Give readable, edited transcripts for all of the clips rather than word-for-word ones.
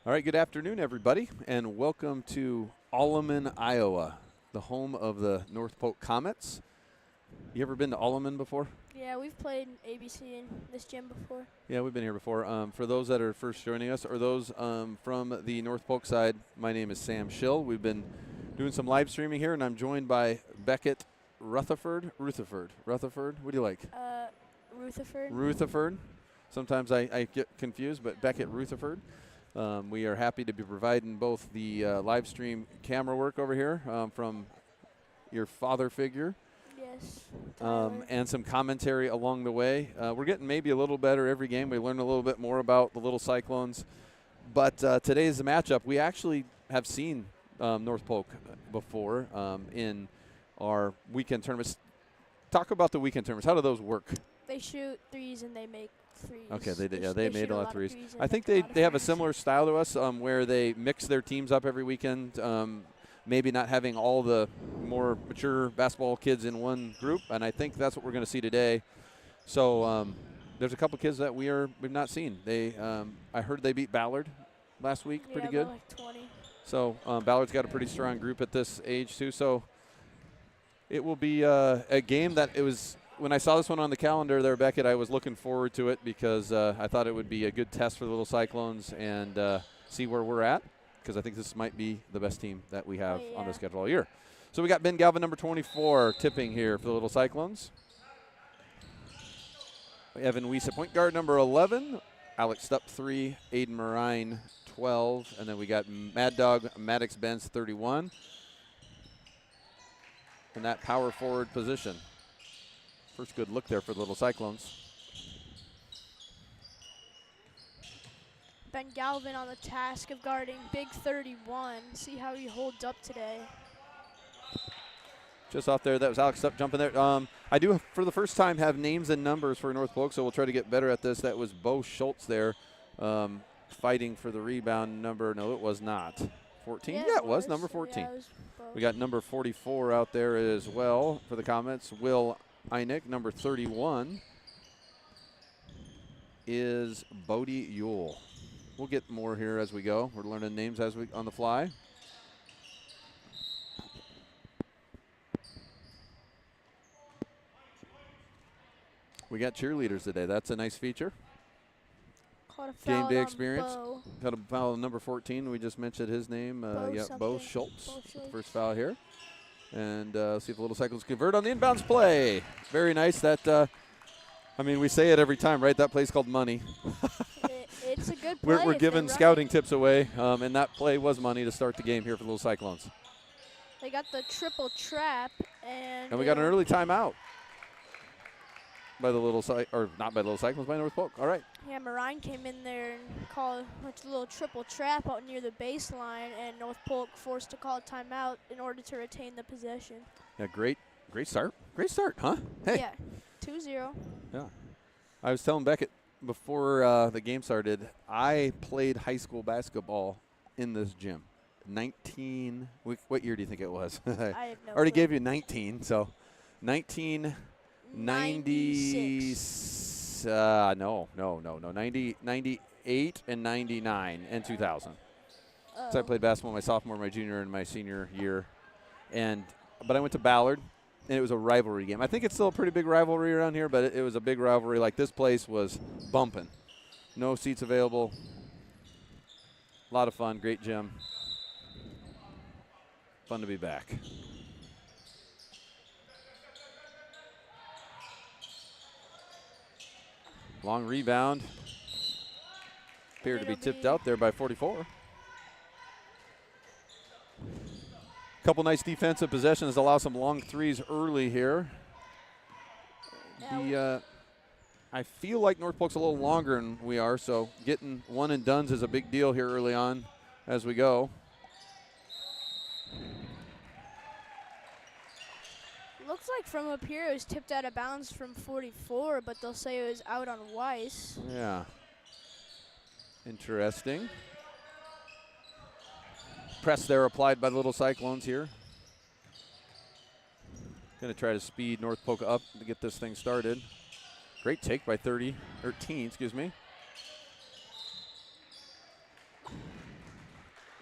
All right, good afternoon, everybody, and welcome to Alleman, Iowa, the home of the North Polk Comets. You ever been to Alleman before? Yeah, we've played ABC in this gym before. Yeah, we've been here before. For those that are first joining us, or those from the North Polk side, my name is Sam Schill. We've been doing some live streaming here, and I'm joined by Beckett Rutherford. Rutherford. What do you like? Rutherford. Rutherford. Sometimes I get confused, but Beckett Rutherford. We are happy to be providing both the live stream camera work over here from your father figure. Yes. And some commentary along the way. We're getting maybe a little better every game. We learn a little bit more about the Little Cyclones. But today's the matchup. We actually have seen North Polk before in our weekend tournaments. Talk about the weekend tournaments. How do those work? They shoot threes and they make threes. Okay, they did. Yeah, they made a lot of threes. I think they they have a similar style to us where they mix their teams up every weekend. Maybe not having all the more mature basketball kids in one group, and I think that's what we're going to see today. So there's a couple kids that we've not seen. I heard they beat Ballard last week, pretty good. Like 20. So Ballard's got a pretty strong group at this age too. So it will be a game that it was. When I saw this one on the calendar there, Beckett, I was looking forward to it because I thought it would be a good test for the Little Cyclones and see where we're at, because I think this might be the best team that we have on the schedule all year. So we got Ben Galvin, number 24, tipping here for the Little Cyclones. Evan Weiss at point guard, number 11. Alex Stupp, 3. Aiden Marine, 12. And then we got Mad Dog Maddox Benz, 31. In that power forward position. First good look there for the Little Cyclones. Ben Galvin on the task of guarding Big 31. See how he holds up today. Just off there, that was Alex Stupp jumping there. I do, for the first time, have names and numbers for North Polk, so we'll try to get better at this. That was Bo Schultz there fighting for the rebound number. No, it was not. 14? Yeah, it was number 14. Yeah, it was we got number 44 out there as well for the Comets. Will Einig, number 31, is Bodie Ewell. We'll get more here as we go. We're learning names as we on the fly. We got cheerleaders today. That's a nice feature. Game day experience. Got a foul on number 14. We just mentioned his name. Bo Schultz. The first foul here. And see if the Little Cyclones convert on the inbounds play. Very nice. That, I mean, we say it every time, right? That play's called money. It's a good play. We're giving scouting tips away, and that play was money to start the game here for the Little Cyclones. They got the triple trap, and we got an early timeout by the not by the Little Cyclones, by North Polk. All right. Yeah, Marine came in there and called a little triple trap out near the baseline, and North Polk forced to call a timeout in order to retain the possession. Yeah, great start. Great start, huh? Hey. Yeah, 2-0. Yeah. I was telling Beckett before the game started, I played high school basketball in this gym. What year do you think it was? I have no already clue. gave you 19, so 1996. No. 98 and 99 and 2000. So I played basketball my sophomore, my junior, and my senior year. But I went to Ballard, and it was a rivalry game. I think it's still a pretty big rivalry around here, but it was a big rivalry. Like, this place was bumping. No seats available. A lot of fun. Great gym. Fun to be back. Long rebound. Appeared to be tipped out there by 44. Couple nice defensive possessions allow some long threes early here. I feel like North Polk's a little longer than we are, so getting one and dones is a big deal here early on as we go. Looks like from up here it was tipped out of bounds from 44, but they'll say it was out on Weiss. Yeah. Interesting. Press there applied by the Little Cyclones here. Going to try to speed North Polk up to get this thing started. Great take by 13, excuse me.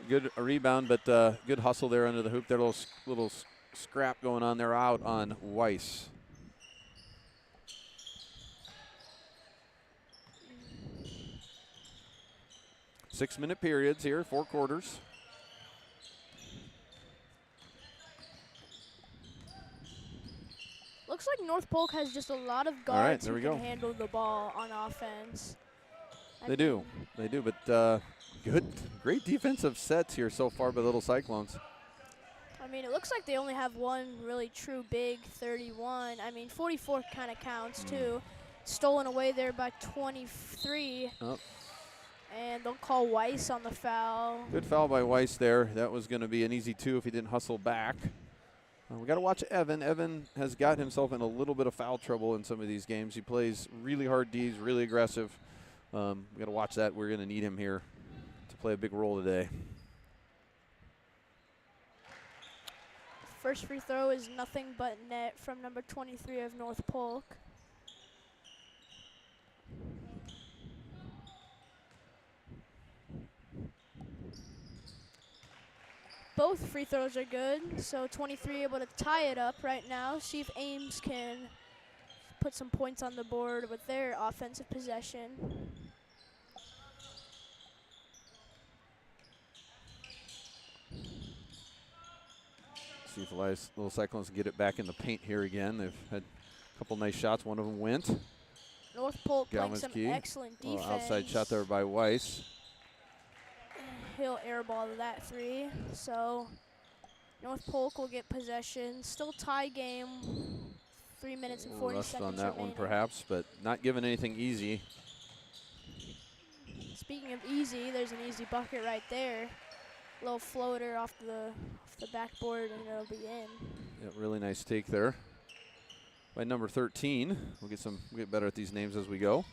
Good rebound, but good hustle there under the hoop. There, little scrap going on there out on Weiss. Six-minute periods here, 4 quarters. Looks like North Polk has just a lot of All right, guards there who we can go. handle the ball on offense. They do, but great defensive sets here so far by the Little Cyclones. I mean, it looks like they only have one really true big 31. I mean, 44 kind of counts too. Stolen away there by 23. Oh. And they'll call Weiss on the foul. Good foul by Weiss there. That was going to be an easy 2 if he didn't hustle back. We got to watch Evan. Evan has got himself in a little bit of foul trouble in some of these games. He plays really hard Ds, really aggressive. We got to watch that. We're going to need him here to play a big role today. First free throw is nothing but net from number 23 of North Polk. Both free throws are good, so 23 able to tie it up right now. See if Ames can put some points on the board with their offensive possession. See if the Little Cyclones can get it back in the paint here again. They've had a couple nice shots. One of them went. North Polk playing some Galmansky. excellent defense. Outside shot there by Weiss. He'll airball that 3. So North Polk will get possession. Still tie game. 3 minutes and 40 Rushed seconds on that remaining. one perhaps, but not giving anything easy. Speaking of easy, there's an easy bucket right there. Little floater off the backboard and it'll be in. Yeah, really nice take there by number 13. We'll get better at these names as we go.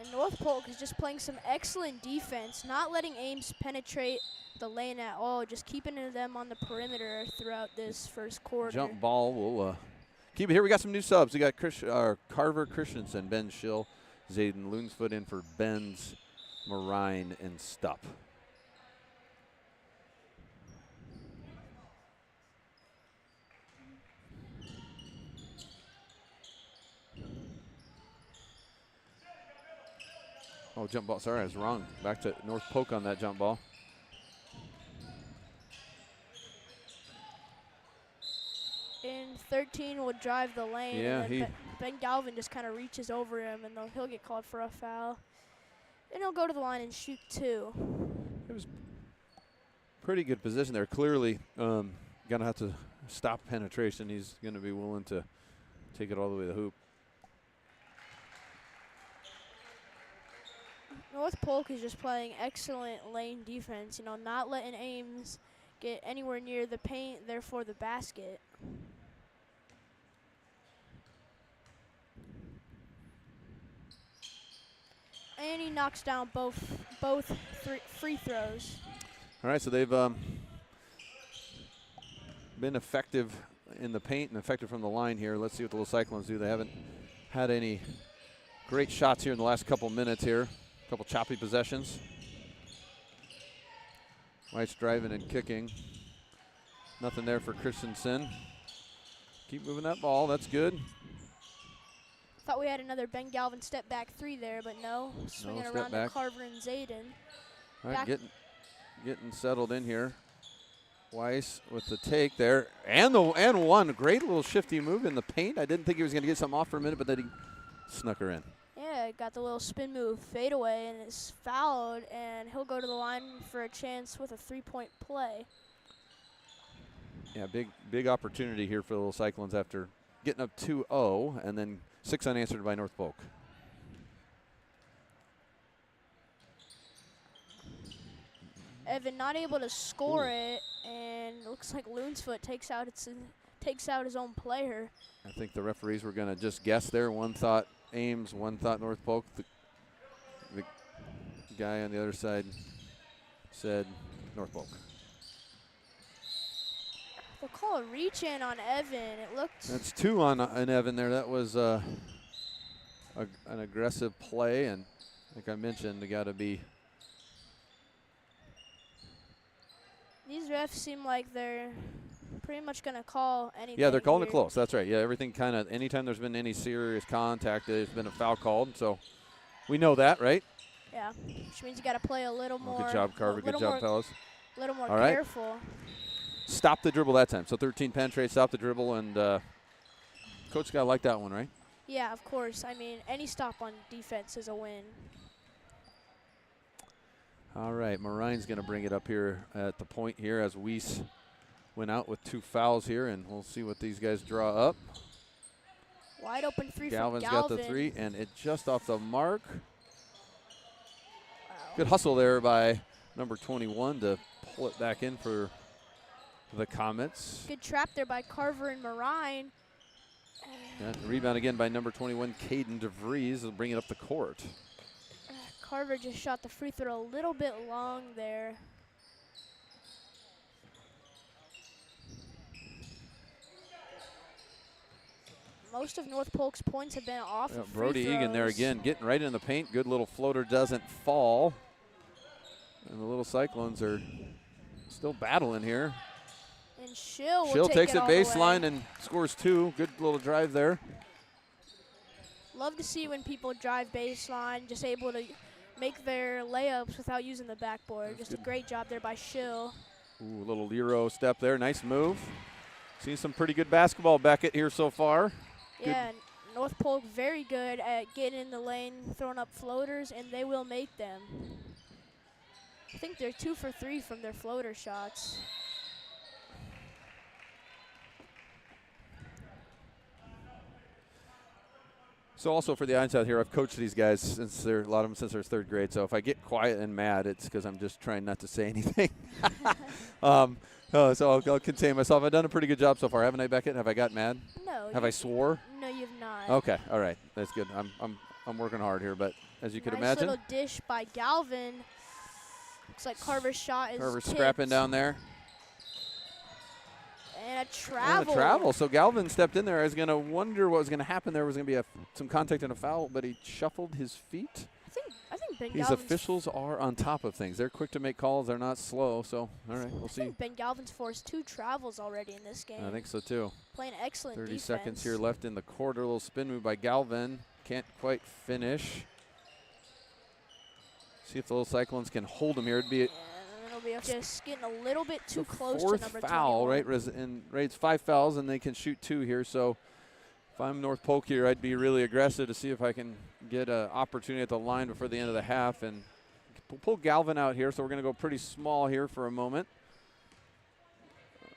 And North Polk is just playing some excellent defense, not letting Ames penetrate the lane at all, just keeping them on the perimeter throughout this first quarter. Jump ball will keep it here. We got some new subs. We got Carver Christensen, Ben Schill, Zayden Loonsfoot in for Benz, Marine, and Stupp. Oh, jump ball. Sorry, I was wrong. Back to North Polk on that jump ball. And 13 will drive the lane. Yeah, and Ben Galvin just kind of reaches over him, and he'll get called for a foul. And he'll go to the line and shoot 2. It was pretty good position there. Clearly, gonna have to stop penetration. He's gonna be willing to take it all the way to the hoop. North Polk is just playing excellent lane defense, not letting Ames get anywhere near the paint, therefore the basket. And he knocks down both free throws. All right, so they've been effective in the paint and effective from the line here. Let's see what the Little Cyclones do. They haven't had any great shots here in the last couple minutes here. A couple choppy possessions. White's driving and kicking. Nothing there for Christensen. Keep moving that ball. That's good. Thought we had another Ben Galvin step back 3 there, but no. Swinging step around back. to Carver and Zayden. All right, getting settled in here. Weiss with the take there, and one great little shifty move in the paint. I didn't think he was going to get something off for a minute, but then he snuck her in. Yeah, got the little spin move, fade away, and it's fouled, and he'll go to the line for a chance with a 3-point play. Yeah, big opportunity here for the Little Cyclones after getting up 2-0, and then 6 unanswered by North Polk. Evan not able to score it, and it looks like Loonsfoot takes out his own player. I think the referees were going to just guess there. One thought Ames, one thought North Polk. The guy on the other side said North Polk. They'll call a reach in on Evan. It looked. That's 2 on Evan there. That was an aggressive play, and like I mentioned, they got to be. These refs seem like they're pretty much going to call anything. Yeah, they're calling here. it close. That's right. Yeah, everything kind of, anytime there's been any serious contact, there's been a foul called. So we know that, right? Yeah, which means you got to play a little more. Good job, Carver. Good job, fellas. A little more All right. careful. Stop the dribble that time. So 13 penetrate, stop the dribble, and Coach got to like that one, right? Yeah, of course. I mean, any stop on defense is a win. All right, Marine's going to bring it up here at the point here as Weiss went out with 2 fouls here, and we'll see what these guys draw up. Wide open 3 Galvin's from Galvin. got the 3, and it just off the mark. Wow. Good hustle there by number 21 to pull it back in for the Comets. Good trap there by Carver and Marine. And rebound again by number 21, Caden DeVries, will bring it up the court. Carver just shot the free throw a little bit long there. Most of North Polk's points have been off of free Brody Egan there throws. again, getting right in the paint. Good little floater, doesn't fall. And the little Cyclones are still battling here. And Schill Takes it all the way. baseline and scores 2. Good little drive there. Love to see when people drive baseline, just able to make their layups without using the backboard. That's just good. a great job there by Schill. Ooh, a little Euro step there. Nice move. Seen some pretty good basketball Beckett here so far. Yeah, and North Polk very good at getting in the lane, throwing up floaters, and they will make them. I think they're 2 for 3 from their floater shots. So also for the Einstein here, I've coached these guys since they're a lot of them since they're 3rd grade. So if I get quiet and mad, it's because I'm just trying not to say anything. So I'll contain myself. I've done a pretty good job so far, haven't I, Beckett? Have I got mad? No. Have I swore? No, you've not. Okay, all right, that's good. I'm working hard here, but as you could Nice imagine, little dish by Galvin. Looks like Carver's shot is Carver's tipped. scrapping down there. And a travel. And a travel. So Galvin stepped in there. I was going to wonder what was going to happen. There was going to be some contact and a foul, but he shuffled his feet. I think Ben These Galvin's officials are on top of things. They're quick to make calls. They're not slow. So, all right, we'll I see. think Ben Galvin's forced 2 travels already in this game. I think so, too. Playing excellent 30 defense. seconds here left in the quarter. A little spin move by Galvin. Can't quite finish. See if the little Cyclones can hold him here. It'd be And it'll be just getting a little bit too close to 4th number foul, 21. right? And it's 5 fouls, and they can shoot 2 here. So if I'm North Polk here, I'd be really aggressive to see if I can get an opportunity at the line before the end of the half and pull Galvin out here. So we're going to go pretty small here for a moment.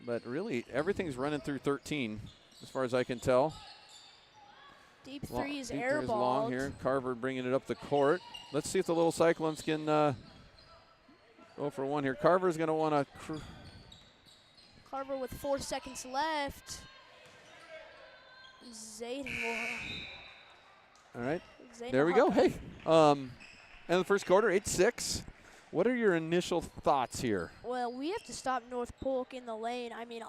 But really, everything's running through 13 as far as I can tell. Deep 3 is Deep three is long airballed. here. Carver bringing it up the court. Let's see if the little Cyclones can go for 1 here. Carver's going to want to. Carver with 4 seconds left. Zayden will. All right. Zayden There we will go. help. Hey. In the first quarter, 8-6. What are your initial thoughts here? Well, we have to stop North Polk in the lane. I mean,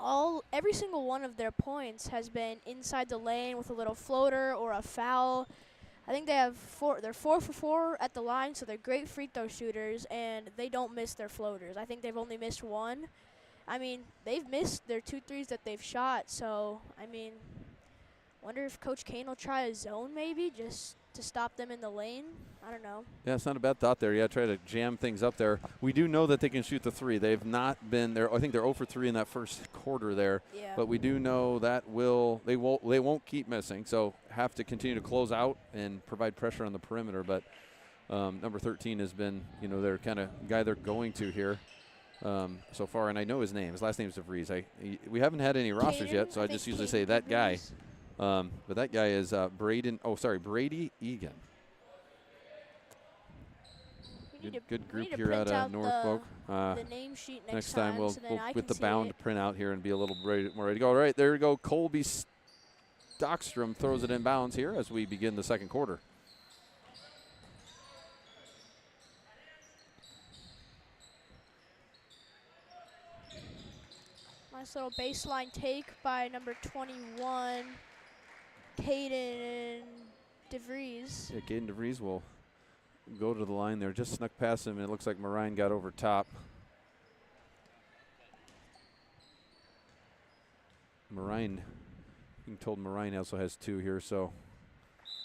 every single one of their points has been inside the lane with a little floater or a foul. I think they have 4. They're 4 for 4 at the line, so they're great free throw shooters, and they don't miss their floaters. I think they've only missed 1. I mean, they've missed their 2 threes that they've shot. So, I mean, wonder if Coach Kane will try a zone maybe just to stop them in the lane. I don't know. Yeah, it's not a bad thought there. Yeah, try to jam things up there. We do know that they can shoot the 3. They've not been there. I think they're 0 for 3 in that first quarter there. Yeah. But we do know that they won't keep missing. So have to continue to close out and provide pressure on the perimeter. But number 13 has been, their kind of guy they're going to here so far. And I know his name. His last name is DeVries. We haven't had any rosters yet, so I just usually say that guy. But that guy is Brady Egan. Good group here out of North Polk. The name sheet Next time we'll with the see bound it. print out here and be a little more ready to go. All right, there we go. Colby Stockstrom throws it in bounds here as we begin the second quarter. Nice little baseline take by number 21, Caden DeVries. Yeah, Caden DeVries will go to the line there. Just snuck past him, and it looks like Marine got over top. Marine, being told Marine also has 2 here, so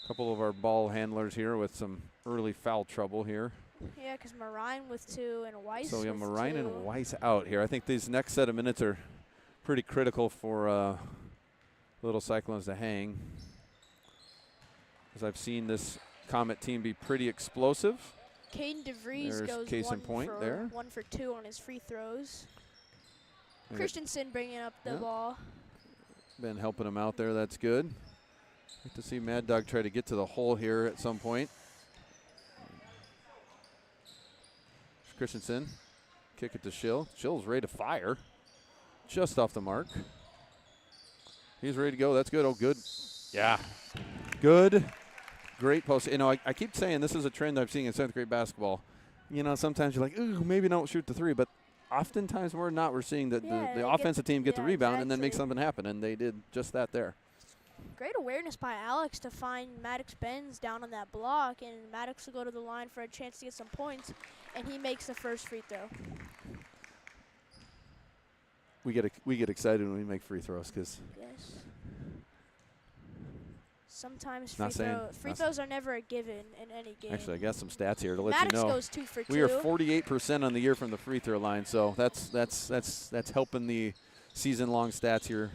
a couple of our ball handlers here with some early foul trouble here. Yeah, because Marine with 2 and Weiss So, yeah, with Marine 2. and Weiss out here. I think these next set of minutes are pretty critical for Little Cyclones to hang. As I've seen this Comet team be pretty explosive. Caden DeVries There's goes case in point there. 1 for 2 on his free throws. Okay. Christensen bringing up the ball. Been helping him out there. That's good. Like to see Mad Dog try to get to the hole here at some point. Christensen, kick it to Schill. Schill's ready to fire. Just off the mark. He's ready to go. That's good. Oh, good. Yeah. Good. Great post. You know, I keep saying this is a trend I'm seeing in 7th grade basketball. You know, sometimes you're like, ooh, maybe don't shoot the 3, but oftentimes we're not. We're seeing that the offensive team get the rebound and then make something happen, and they did just that there. Great awareness by Alex to find Maddox Benz down on that block, and Maddox will go to the line for a chance to get some points, and he makes the first free throw. We get excited when we make free throws because sometimes free throws are never a given in any game. Actually, I got some stats here to let Maddox you know. goes 2 for 2. We are 48% on the year from the free throw line, so that's helping the season-long stats here.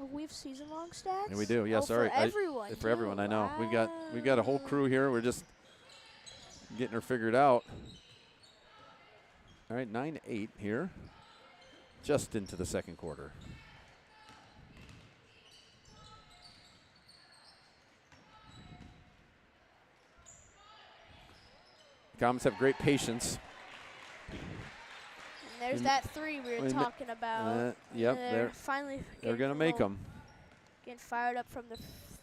Oh, we have season-long stats? Yeah, we do. Yeah, oh, sorry. For everyone. For everyone, I know. Wow. We've got a whole crew here. We're just getting her figured out. All right, 9-8 here, just into the second quarter. Comets have great patience. And there's that 3 we were talking about. Yep, they're going to make them. Getting fired up from the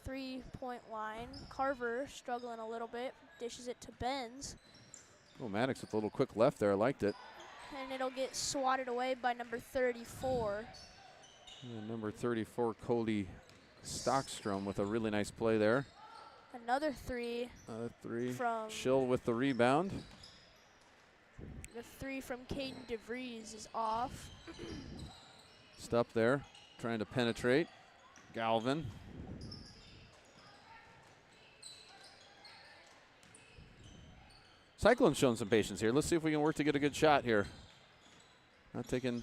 3-point line. Carver struggling a little bit, dishes it to Benz. Oh, Maddox with a little quick left there. I liked it. And it'll get swatted away by number 34. And number 34, Cody Stockstrom with a really nice play there. Another 3. From Schill with the rebound. The 3 from Caden DeVries is off. Stup there, trying to penetrate. Galvin. Cyclone's showing some patience here. Let's see if we can work to get a good shot here. Not taking.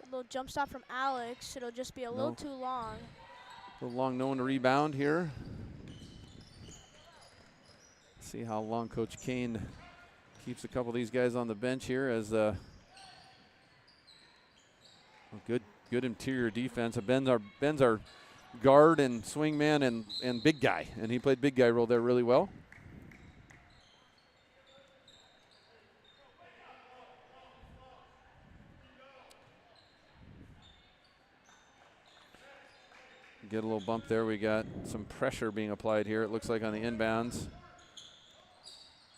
A little jump stop from Alex. It'll just be a little too long. A little long, no one to rebound here. See how long Coach Kane keeps a couple of these guys on the bench here as good interior defense. Ben's our guard and swingman and big guy, and he played big guy role there really well. Get a little bump there. We got some pressure being applied here, it looks like, on the inbounds.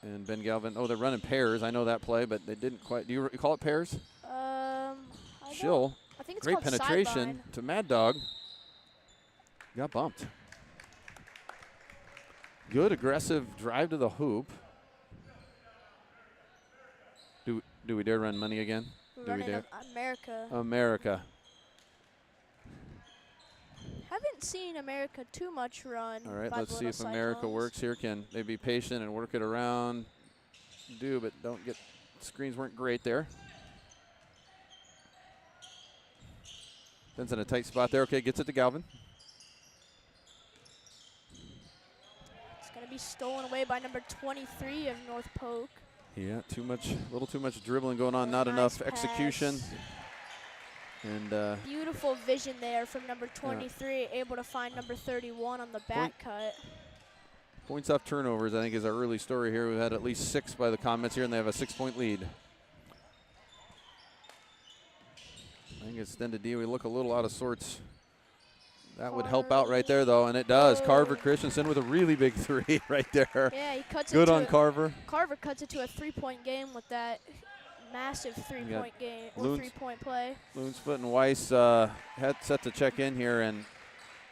And Ben Galvin, they're running pairs. I know that play, but they didn't quite. Do you call it pairs? Schill. I think it's great called penetration sideline. to Mad Dog. Got bumped. Good aggressive drive to the hoop. Do we dare run money again? Do we dare? America. Haven't seen America too much run. All right, let's see if America works here. Can they be patient and work it around? But don't get, screens weren't great there. Ben's in a tight spot there. Okay, gets it to Galvin. It's going to be stolen away by number 23 of North Polk. Yeah, a little too much dribbling going on, not enough execution. And beautiful vision there from number 23, able to find number 31 on the back cut. Points off turnovers, I think, is our early story here. We've had at least 6 by the Comets here, and they have a 6-point lead. I think extended D, we look a little out of sorts. That would help out right there, though, and it does. Carver Christensen with a really big 3 right there. Yeah, he cuts Good it on Carver. Carver cuts it to a 3-point game with that massive 3-point game or 3-point play. Loonsfoot and Weiss had set to check in here, and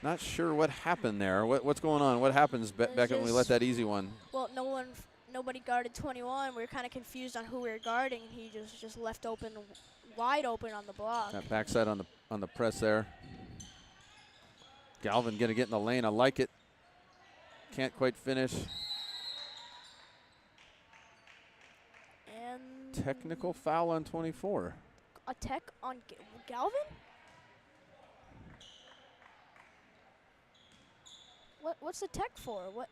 Not sure what happened there. What's going on? What happens back when we let that easy one? Well, nobody guarded 21. We were kind of confused on who we were guarding. He just left open, wide open on the block. That backside on the press there. Galvin gonna get in the lane. I like it. Can't quite finish. And Technical foul on 24. a tech on Galvin? What's the tech for? What?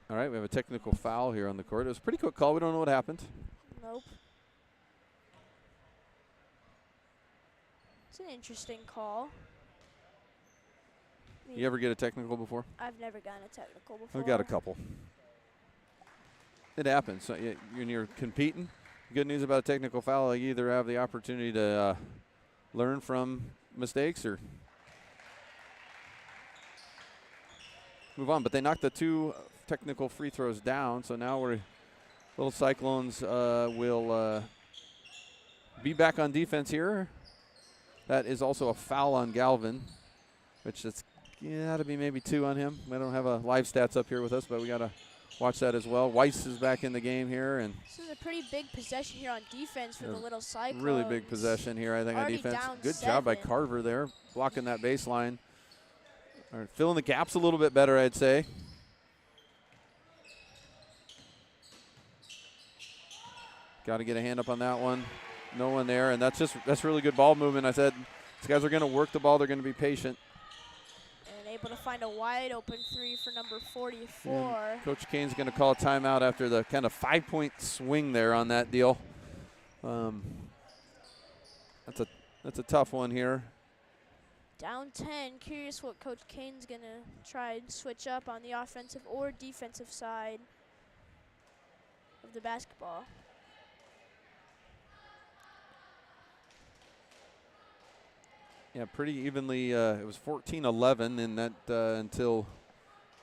All right, we have a technical foul here on the court. It was a pretty quick call. We don't know what happened. Nope. It's an interesting call. You ever get a technical before? I've never gotten a technical before. I've got a couple. It happens. So when you're competing, good news about a technical foul, you either have the opportunity to learn from mistakes or move on. But they knocked the 2 technical free throws down, so now Little Cyclones will be back on defense here. That is also a foul on Galvin, which it's got to be maybe 2 on him. We don't have a live stats up here with us, but we got to watch that as well. Weiss is back in the game here, and this is a pretty big possession here on defense for the Little Cyclones. Really big possession here, I think, on defense. Good job by Carver there, blocking that baseline. Or filling the gaps a little bit better, I'd say. Got to get a hand up on that one. No one there, and that's really good ball movement. I said these guys are going to work the ball. They're going to be patient. And able to find a wide open 3 for number 44. And Coach Kane's going to call a timeout after the kind of 5-point swing there on that deal. That's a tough one here. Down 10. Curious what Coach Kane's going to try and switch up on the offensive or defensive side of the basketball. Yeah, pretty evenly. It was 14-11 in that until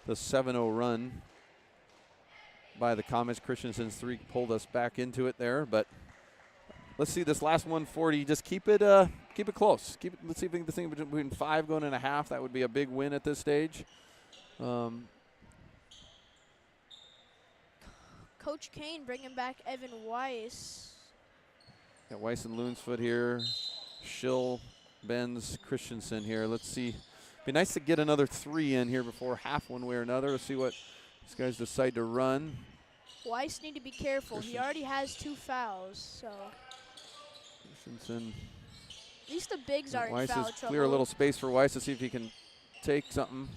the 7-0 run by the Comets. Christensen's 3 pulled us back into it there, but let's see this last 140. Just keep it close. Let's see if we can get this thing between 5 going and a half. That would be a big win at this stage. Coach Kane bringing back Evan Weiss. Got Weiss and Loonsfoot here. Schill, Benz, Christensen here. Let's see. Be nice to get another 3 in here before half one way or another. Let's see what these guys decide to run. Weiss need to be careful. He already has 2 fouls, so. Christensen. At least the bigs are in foul trouble. Clear a little space for Weiss to see if he can take something.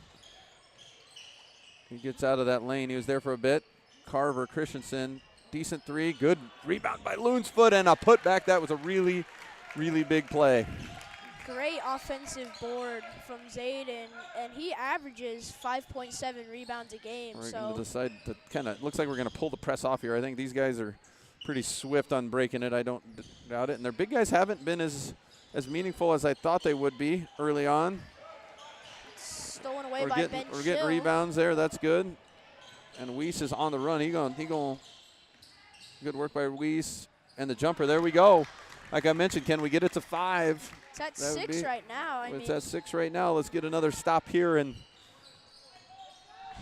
He gets out of that lane. He was there for a bit. Carver, Christensen, decent 3. Good rebound by Loonsfoot and a putback. That was a really, really big play. Great offensive board from Zayden, and he averages 5.7 rebounds a game. We're so going to decide to kind of, looks like we're going to pull the press off here. I think these guys are pretty swift on breaking it. I don't doubt it. And their big guys haven't been as meaningful as I thought they would be early on. Stolen away by Ben We're getting rebounds there. That's good. And Weiss is on the run. He going. Good work by Weiss. And the jumper. There we go. Like I mentioned, can we get it to 5? It's at 6 right now. It's at 6 right now. Let's get another stop here. And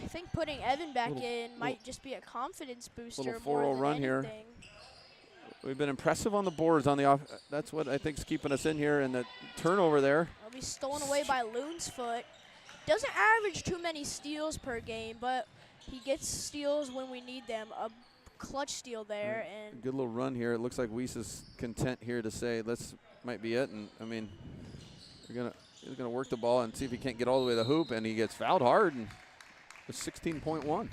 I think putting Evan back in might just be a confidence booster. Little 4-0 more than run anything. here. We've been impressive on the boards on the off. That's what I think is keeping us in here. And the turnover there. It'll be stolen away by Loonsfoot. Doesn't average too many steals per game, but he gets steals when we need them. A clutch steal there. And good little run here. It looks like Weiss is content here to say this might be it. And I mean, he's gonna work the ball and see if he can't get all the way to the hoop. And he gets fouled hard. And it's 16.1.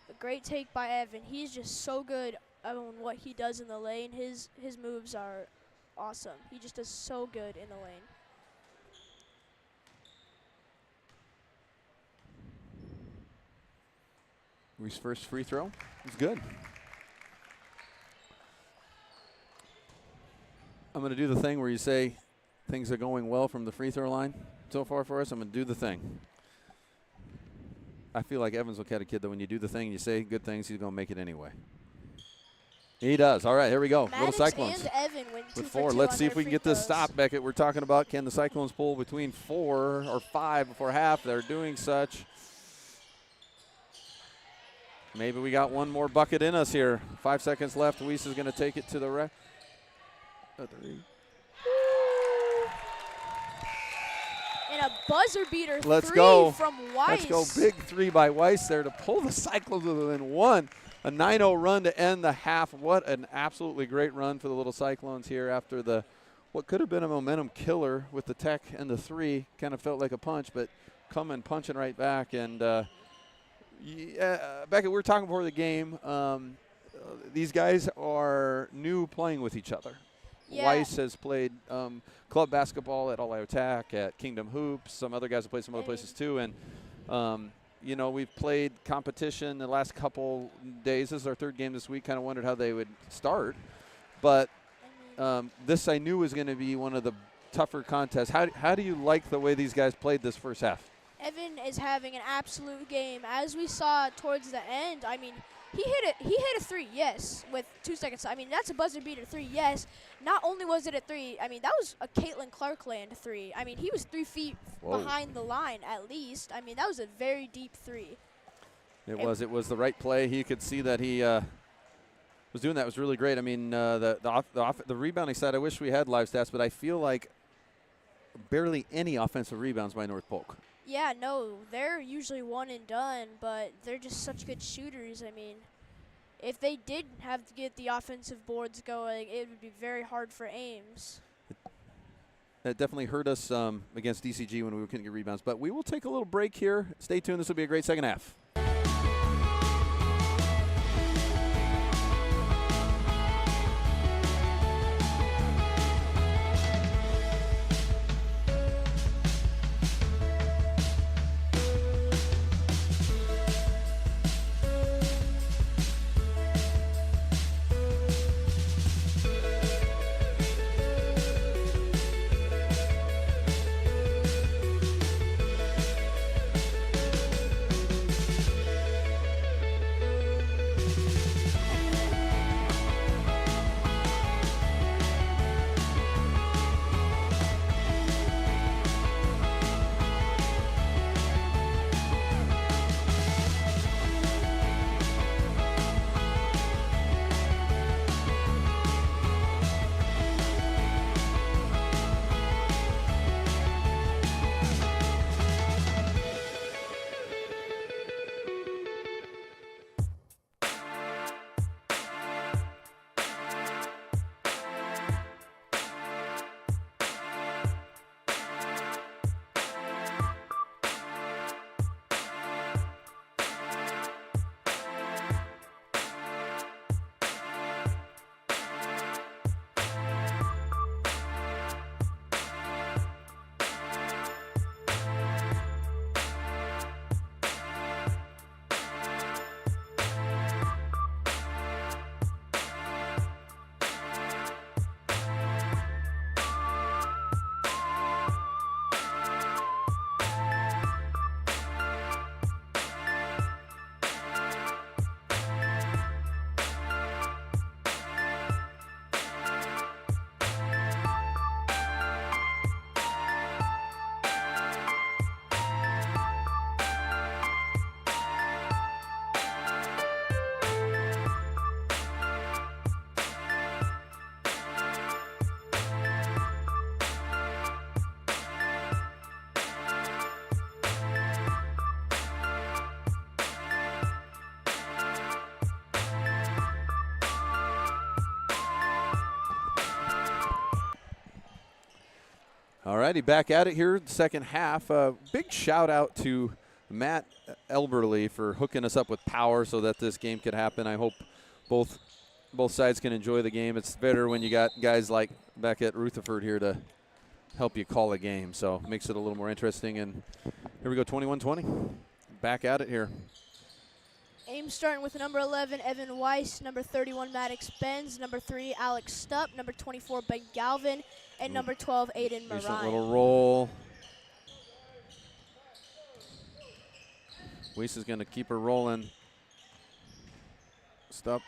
A great take by Evan. He's just so good on what he does in the lane. His moves are awesome. He just does so good in the lane. Weiss' first free throw is good. I'm going to do the thing where you say things are going well from the free throw line so far for us. I'm going to do the thing. I feel like Evans will kind of kid that when you do the thing and you say good things, he's going to make it anyway. He does. All right, here we go. Little Maddox Cyclones and Evan win 2 with for 4. 2 Let's on see their if we can free get this throws. stop, Beckett. We're talking about can the Cyclones pull between 4 or 5 before half. They're doing such. Maybe we got one more bucket in us here. 5 seconds left. Weiss is going to take it to the rack. And a buzzer beater Let's 3 go. from Weiss. Let's go. Big 3 by Weiss there to pull the Cyclones within 1. A 9-0 run to end the half. What an absolutely great run for the little Cyclones here after the what could have been a momentum killer with the tech and the 3. Kind of felt like a punch, but coming punching right back. And Beckett, we were talking before the game. These guys are new playing with each other. Yeah. Weiss has played club basketball at All Iowa Tech, at Kingdom Hoops. Some other guys have played some other places too. And you know, we've played competition the last couple days. This is our 3rd game this week. Kind of wondered how they would start. But this I knew was going to be one of the tougher contests. How do you like the way these guys played this first half? Evan is having an absolute game. As we saw towards the end, I mean, he hit a 3, yes, with 2 seconds. I mean, that's a buzzer beater 3, yes. Not only was it a 3, I mean, that was a Caitlin Clark land 3. I mean, he was 3 feet behind the line at least. I mean, that was a very deep 3. It was the right play. He could see that he was doing that. It was really great. I mean, the rebounding side, I wish we had live stats, but I feel like barely any offensive rebounds by North Polk. Yeah, no, they're usually one and done, but they're just such good shooters. I mean, if they did have to get the offensive boards going, it would be very hard for Ames. That definitely hurt us against DCG when we couldn't get rebounds. But we will take a little break here. Stay tuned. This will be a great second half. All righty, back at it here, second half. Big shout out to Matt Elberly for hooking us up with power so that this game could happen. I hope both sides can enjoy the game. It's better when you got guys like Beckett Rutherford here to help you call a game, so it makes it a little more interesting. And here we go, 21-20. Back at it here. Ames starting with number 11, Evan Weiss, number 31, Maddox Benz, number 3, Alex Stupp, number 24, Ben Galvin, and number 12, Aiden Moran. Decent little roll. Weiss is going to keep her rolling. Stupp.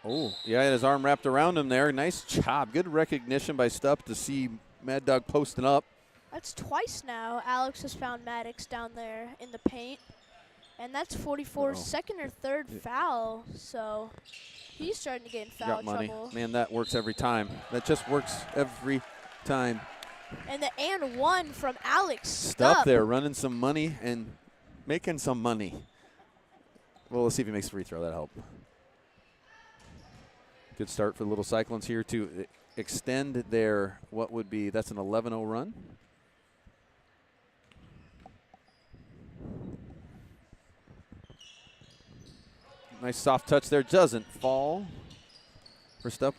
Oh, yeah, his arm wrapped around him there. Nice job. Good recognition by Stupp to see Mad Dog posting up. That's twice now Alex has found Maddox down there in the paint. And that's 44's second or third foul, so he's starting to get in foul trouble. Man, that works every time. That just works every time. And the and one from Alex Stupp there running some money and making some money. Well, let's see if he makes a free throw. That'll help. Good start for the Little Cyclones here to extend their, what would be, that's an 11-0 run. Nice soft touch there. Doesn't fall for Stupp.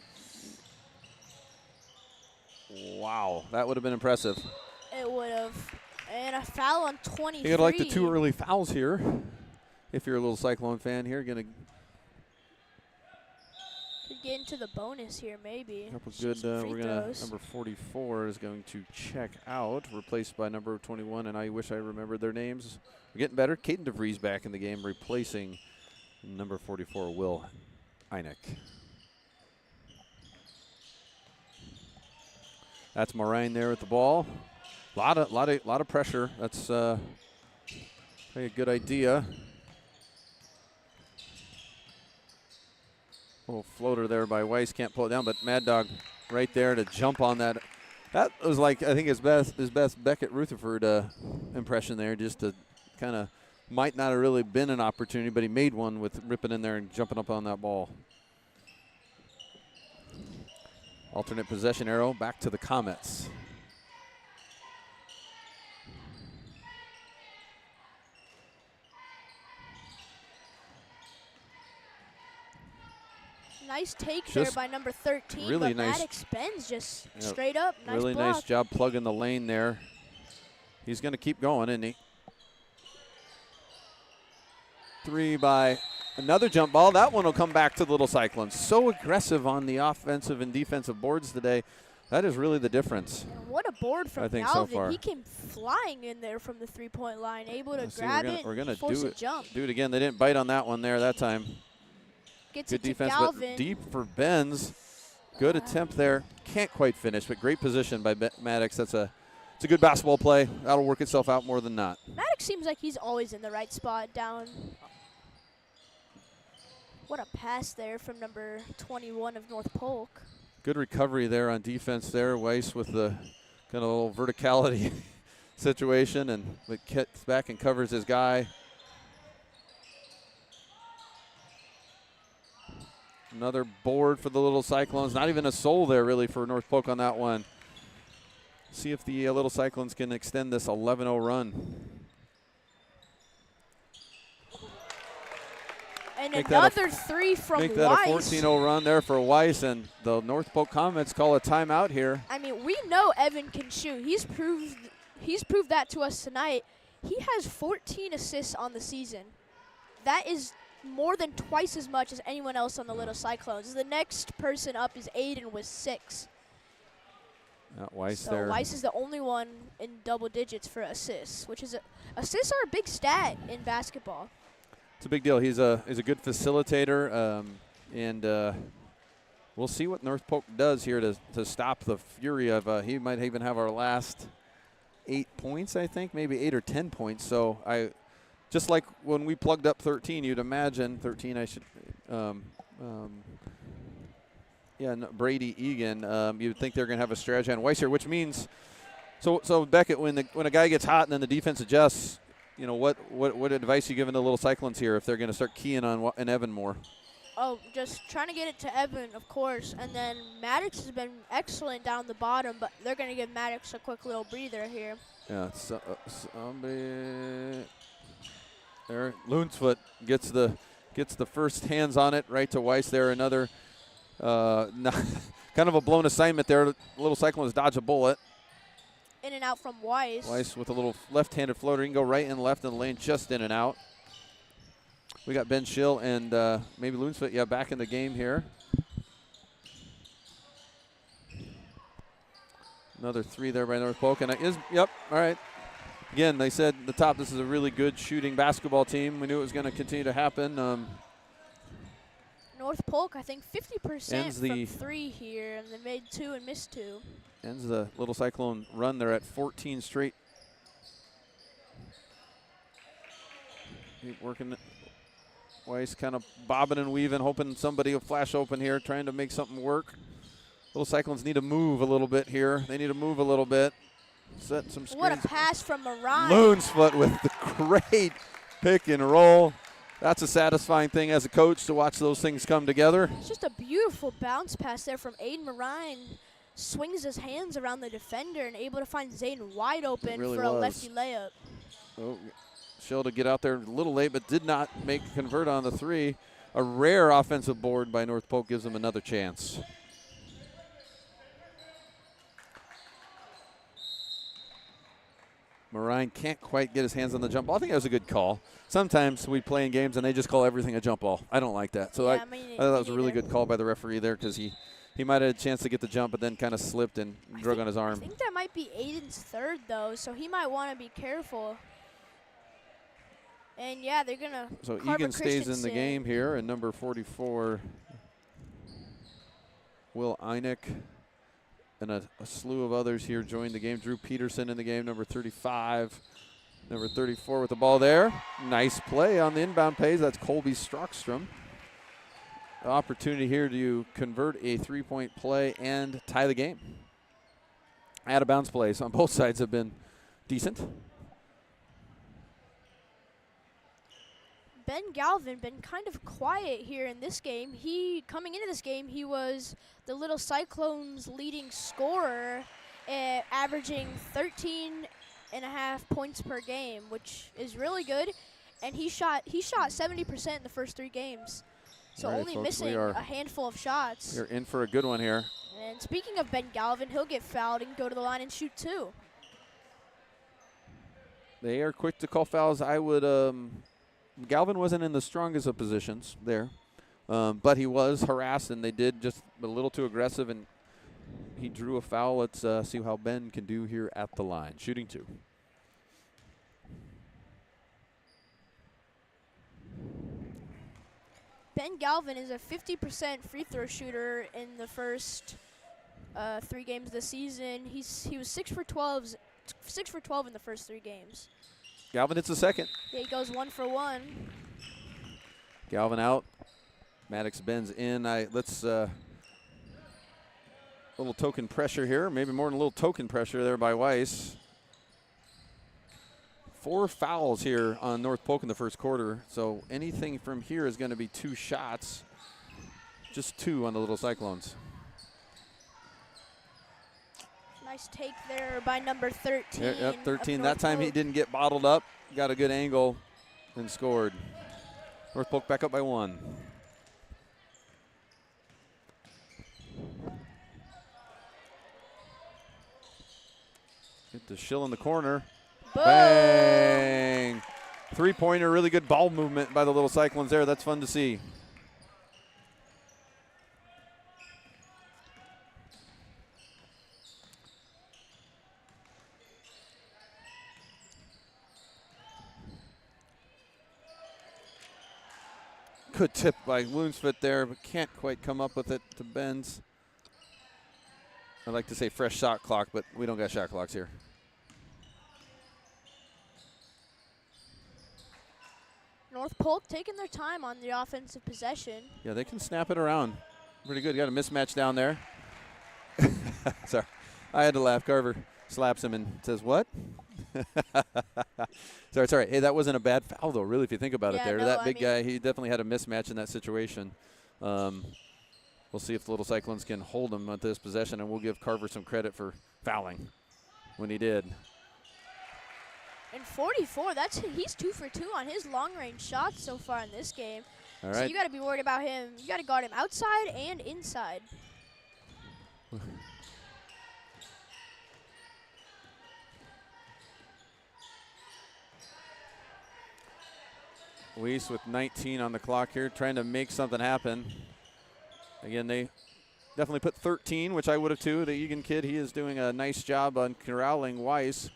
Wow, that would have been impressive. It would have. And a foul on 23. You gotta like the 2 early fouls here. If you're a Little Cyclone fan here, gonna could get into the bonus here, maybe. Couple good. We're gonna number 44 is going to check out, replaced by number 21. And I wish I remembered their names. We're getting better. Caden DeVries back in the game, replacing number 44, Will Einek. That's Moraine there with the ball. Lot of pressure. That's a good idea. Little floater there by Weiss, can't pull it down, but Mad Dog right there to jump on that. That was like, I think his best Beckett Rutherford impression there, just to kind of, might not have really been an opportunity, but he made one with ripping in there and jumping up on that ball. Alternate possession arrow back to the Comets. Nice take there by number 13, really but nice. Maddox spins just straight up. Nice really block. Nice job plugging the lane there. He's going to keep going, isn't he? 3 by another jump ball. That one will come back to the Little Cyclones. So aggressive on the offensive and defensive boards today. That is really the difference. And what a board from Galvin. So far. He came flying in there from the 3-point line, able to grab we're gonna and force a jump. Do it again. They didn't bite on that one there that time. Gets good it defense, to Galvin. But deep for Benz. Good attempt there. Can't quite finish, but great position by Maddox. It's a good basketball play. That'll work itself out more than not. Maddox seems like he's always in the right spot down. What a pass there from number 21 of North Polk. Good recovery there on defense there. Weiss with the kind of little verticality situation, and gets back and covers his guy. Another board for the Little Cyclones. Not even a soul there really for North Polk on that one. See if the Little Cyclones can extend this 11-0 run. And another 3 from Weiss. Make that a 14-0 run there for Weiss, and the North Polk Comets call a timeout here. I mean, we know Evan can shoot. He's proved that to us tonight. He has 14 assists on the season. That is more than twice as much as anyone else on the Little Cyclones. The next person up is Aiden with 6. Weiss so there. Weiss is the only one in double digits for assists, which is assists are a big stat in basketball. It's a big deal. He's a good facilitator, and we'll see what North Polk does here to stop the fury of. He might even have our last 8 points, I think, maybe 8 or 10 points. So just like when we plugged up 13, you'd imagine 13. I should, Brady Egan. You'd think they're going to have a strategy on Weiss here, which means, so Beckett, when a guy gets hot and then the defense adjusts. You know, what advice are you giving the Little Cyclones here if they're going to start keying on Evan more? Oh, just trying to get it to Evan, of course. And then Maddox has been excellent down the bottom, but they're going to give Maddox a quick little breather here. Yeah, somebody there. Loonsfoot gets the first hands on it right to Weiss there. Another kind of a blown assignment there. Little Cyclones dodge a bullet. In and out from Weiss. Weiss with a little left-handed floater. He can go right and left in the lane, just in and out. We got Ben Schill and maybe Loonsfoot, back in the game here. Another 3 there by North Polk. And all right. Again, they said at the top this is a really good shooting basketball team. We knew it was going to continue to happen. North Polk, I think 50% Ends from 3 here, and they made 2 and missed 2. Ends the Little Cyclone run. They're at 14 straight. Keep working it. Weiss kind of bobbing and weaving, hoping somebody will flash open here, trying to make something work. Little Cyclones need to move a little bit here. They need to move a little bit. Set some screens. What a pass from Moran. Loonsfoot with the great pick and roll. That's a satisfying thing as a coach to watch those things come together. It's just a beautiful bounce pass there from Aiden Moran. Swings his hands around the defender and able to find Zayden wide open really for a lefty layup. Oh, Schill to get out there a little late, but did not convert on the 3. A rare offensive board by North Polk gives them another chance. Moran can't quite get his hands on the jump ball. I think that was a good call. Sometimes we play in games and they just call everything a jump ball. I don't like that. So yeah, I thought that was a really good call by the referee there because he might have had a chance to get the jump, but then kind of slipped and drug on his arm. I think that might be Aiden's 3rd, though, so he might want to be careful. And, yeah, they're going to So Egan stays in the game here, and number 44, Will Einek, and a slew of others here joined the game. Drew Peterson in the game, number 35. Number 34 with the ball there. Nice play on the inbound pace. That's Colby Strockstrom. Opportunity here to convert a 3-point play and tie the game. Out of bounds plays on both sides have been decent. Ben Galvin been kind of quiet here in this game. Coming into this game, he was the Little Cyclones' leading scorer, averaging 13.5 points per game, which is really good. And he shot 70% in the first 3 games. So right, only folks, missing a handful of shots. You're in for a good one here. And speaking of Ben Galvin, he'll get fouled and go to the line and shoot 2. They are quick to call fouls. I would Galvin wasn't in the strongest of positions there, but he was harassed, and they did just a little too aggressive, and he drew a foul. Let's see how Ben can do here at the line. Shooting 2. Ben Galvin is a 50% free throw shooter in the first 3 games of the season. He was 6 for 12 in the first 3 games. Galvin hits the second. Yeah, he goes 1 for 1. Galvin out. Maddox bends in. Let's little token pressure here. Maybe more than a little token pressure there by Weiss. 4 fouls here on North Polk in the first quarter. So anything from here is going to be 2 shots. Just 2 on the Little Cyclones. Nice take there by number 13. Yep, 13. That time he didn't get bottled up. Got a good angle and scored. North Polk back up by 1. Get the Schill in the corner. Boom. Bang! 3-pointer, really good ball movement by the Little Cyclones there. That's fun to see. Good tip by Loonsfoot there, but can't quite come up with it to Ben's. I'd like to say fresh shot clock, but we don't got shot clocks here. North Polk taking their time on the offensive possession. Yeah, they can snap it around. Pretty good. Got a mismatch down there. Sorry. I had to laugh. Carver slaps him and says, "What?" Sorry. Hey, that wasn't a bad foul, though, really, if you think about it there. No, that big guy, he definitely had a mismatch in that situation. We'll see if the Little Cyclones can hold him at this possession, and we'll give Carver some credit for fouling when he did. And 44, he's 2 for 2 on his long-range shots so far in this game. All right. So you got to be worried about him. You got to guard him outside and inside. Weiss with 19 on the clock here, trying to make something happen. Again, they definitely put 13, which I would have too. The Egan kid, he is doing a nice job on corralling Weiss.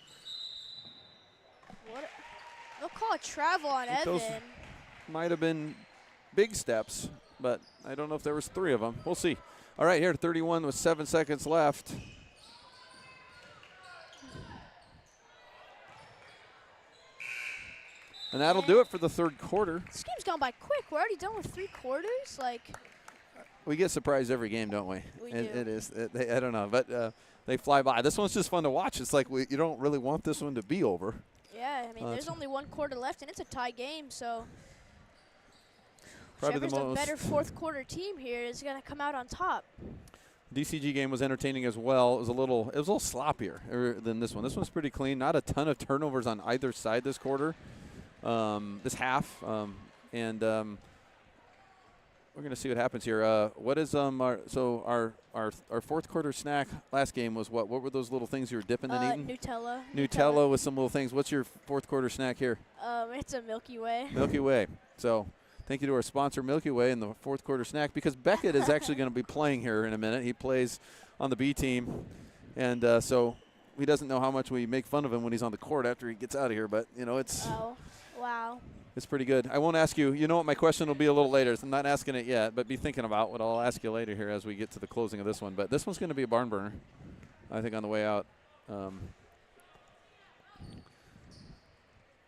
They'll call a travel on Evan. Those might have been big steps. but I don't know if there was 3 of them. We'll see. All right, here, 31 with 7 seconds left. And that'll do it for the third quarter. This game's gone by quick. We're already done with 3 quarters. Like, we get surprised every game, don't we? We do. It is. I don't know, but they fly by. This one's just fun to watch. It's like you don't really want this one to be over. Yeah, I mean, there's only 1 quarter left, and it's a tie game, so Probably whichever's the the most better fourth quarter team here is going to come out on top. DCG game was entertaining as well. It was a little sloppier than this one. This one's pretty clean. Not a ton of turnovers on either side this quarter, this half, and we're gonna see what happens here. What is our fourth quarter snack last game was what? What were those little things you were dipping and eating? Nutella. With some little things. What's your fourth quarter snack here? It's a Milky Way. Milky Way. So thank you to our sponsor Milky Way in the fourth quarter snack, because Beckett is actually going to be playing here in a minute. He plays on the B team, and so he doesn't know how much we make fun of him when he's on the court after he gets out of here. But you know, it's wow. It's pretty good. I won't ask you. You know what my question will be a little later. So I'm not asking it yet, but be thinking about what I'll ask you later here as we get to the closing of this one. But this one's going to be a barn burner, I think, on the way out.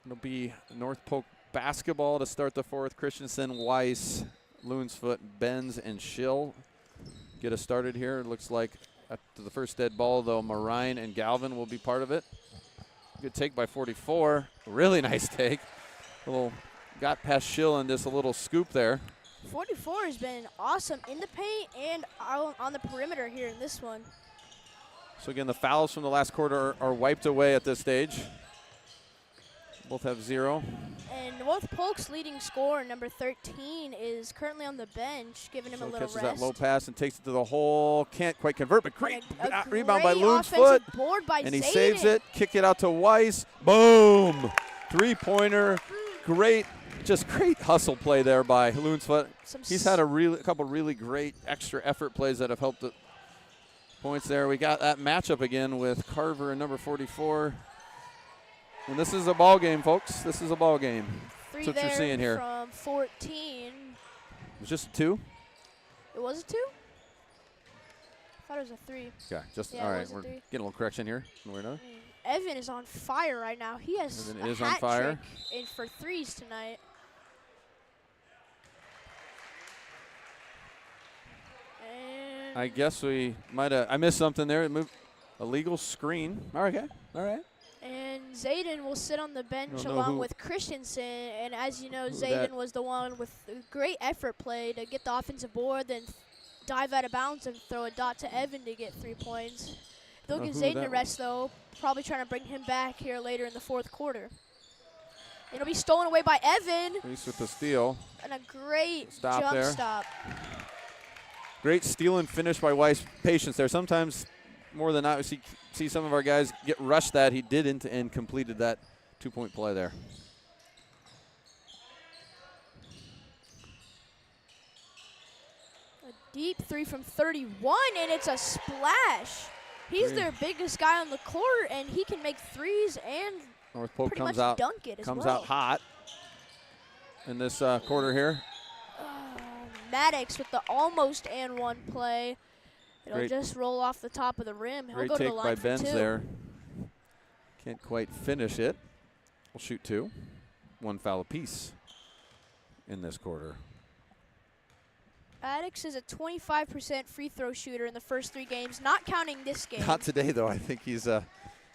It'll be North Polk basketball to start the fourth. Christensen, Weiss, Loonsfoot, Benz, and Schill get us started here. It looks like after the first dead ball, though, Marine and Galvin will be part of it. Good take by 44. Really nice take. Got past Schill and just a little scoop there. 44 has been awesome in the paint and on the perimeter here in this one. So again, the fouls from the last quarter are wiped away at this stage. Both have 0. And North Polk's leading scorer, number 13, is currently on the bench, giving him a little catches rest. that low pass and takes it to the hole. Can't quite convert, but great rebound by great Loonsfoot. offensive board by And he Zayden. saves it. Kick it out to Weiss. Boom! 3-pointer. Great hustle play there by Loonsfoot. He's had a couple really great extra effort plays that have helped the points there. We got that matchup again with Carver and number 44. And this is a ball game, folks. This is a ball game. Three That's what you're seeing here. From 14. It was just a 2? It was a 2? I thought it was a 3. Okay, Yeah, all it right. was a We're 3. getting a little correction here. We're not. Evan is on fire right now. He has Evan a is on hat fire. trick in for 3s tonight. And I guess we might have. I missed something there. A legal screen. All right. Okay. All right. And Zayden will sit on the bench Don't know along who- with Christensen. And as you know, who Zayden that- was the one with a great effort play to get the offensive board, then dive out of bounds and throw a dot to Evan to get 3 points. They'll Don't know give who Zayden that a rest, though, probably trying to bring him back here later in the fourth quarter. It'll be stolen away by Evan. Reese with the steal. And a great Stop jump there. stop. Great steal and finish by Weiss. Patience there. Sometimes more than not, we see some of our guys get rushed that. He didn't and completed that 2-point play there. A deep 3 from 31, and it's a splash. He's Great. their biggest guy on the court, and he can make 3s and North Polk pretty comes much out dunk it as well. out hot in this quarter here. Maddox with the almost and 1 play. It'll Great. just roll off the top of the rim. He'll Great go to take the line by for Benz 2. there. Can't quite finish it. We'll shoot 2. 1 foul apiece in this quarter. Maddox is a 25% free throw shooter in the first 3 games, not counting this game. Not today, though. I think he's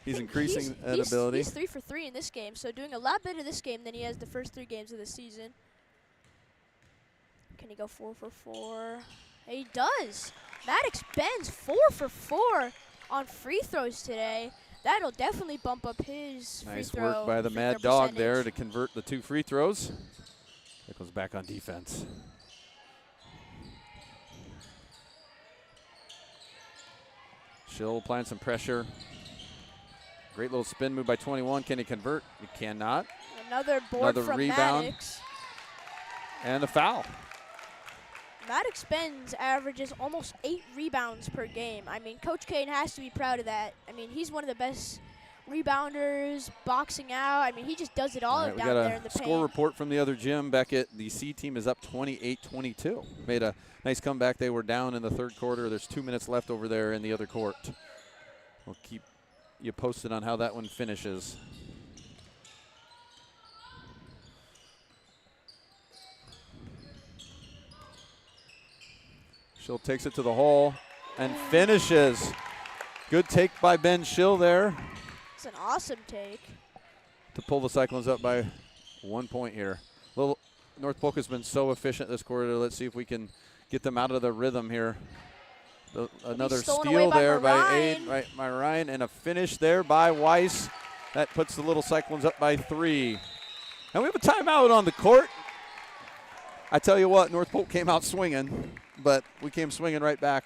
increasing that ability. He's 3 for 3 in this game, so doing a lot better this game than he has the first 3 games of the season. Can he go 4 for 4? He does. Maddox Benz 4 for 4 on free throws today. That'll definitely bump up his Nice free throw. work by the free Mad throw Dog there percentage. to convert the 2 free throws. That goes back on defense. Schill applying some pressure. Great little spin move by 21. Can he convert? He cannot. Another board Another from rebound. Maddox. And a foul. Maddox Benz averages almost 8 rebounds per game. I mean, Coach Kane has to be proud of that. I mean, he's one of the best rebounders, boxing out. I mean, he just does it all, right, we down got there in the a score paint. report from the other gym. Beckett, the C team is up 28-22. Made a nice comeback. They were down in the third quarter. There's 2 minutes left over there in the other court. We'll keep you posted on how that one finishes. Schill takes it to the hole and finishes. Good take by Ben Schill there It's an awesome take. to pull the Cyclones up by 1 point here. North Polk has been so efficient this quarter. Let's see if we can get them out of the rhythm here. Another steal there by Ryan, and a finish there by Weiss. That puts the Little Cyclones up by 3. And we have a timeout on the court. I tell you what, North Polk came out swinging, but we came swinging right back.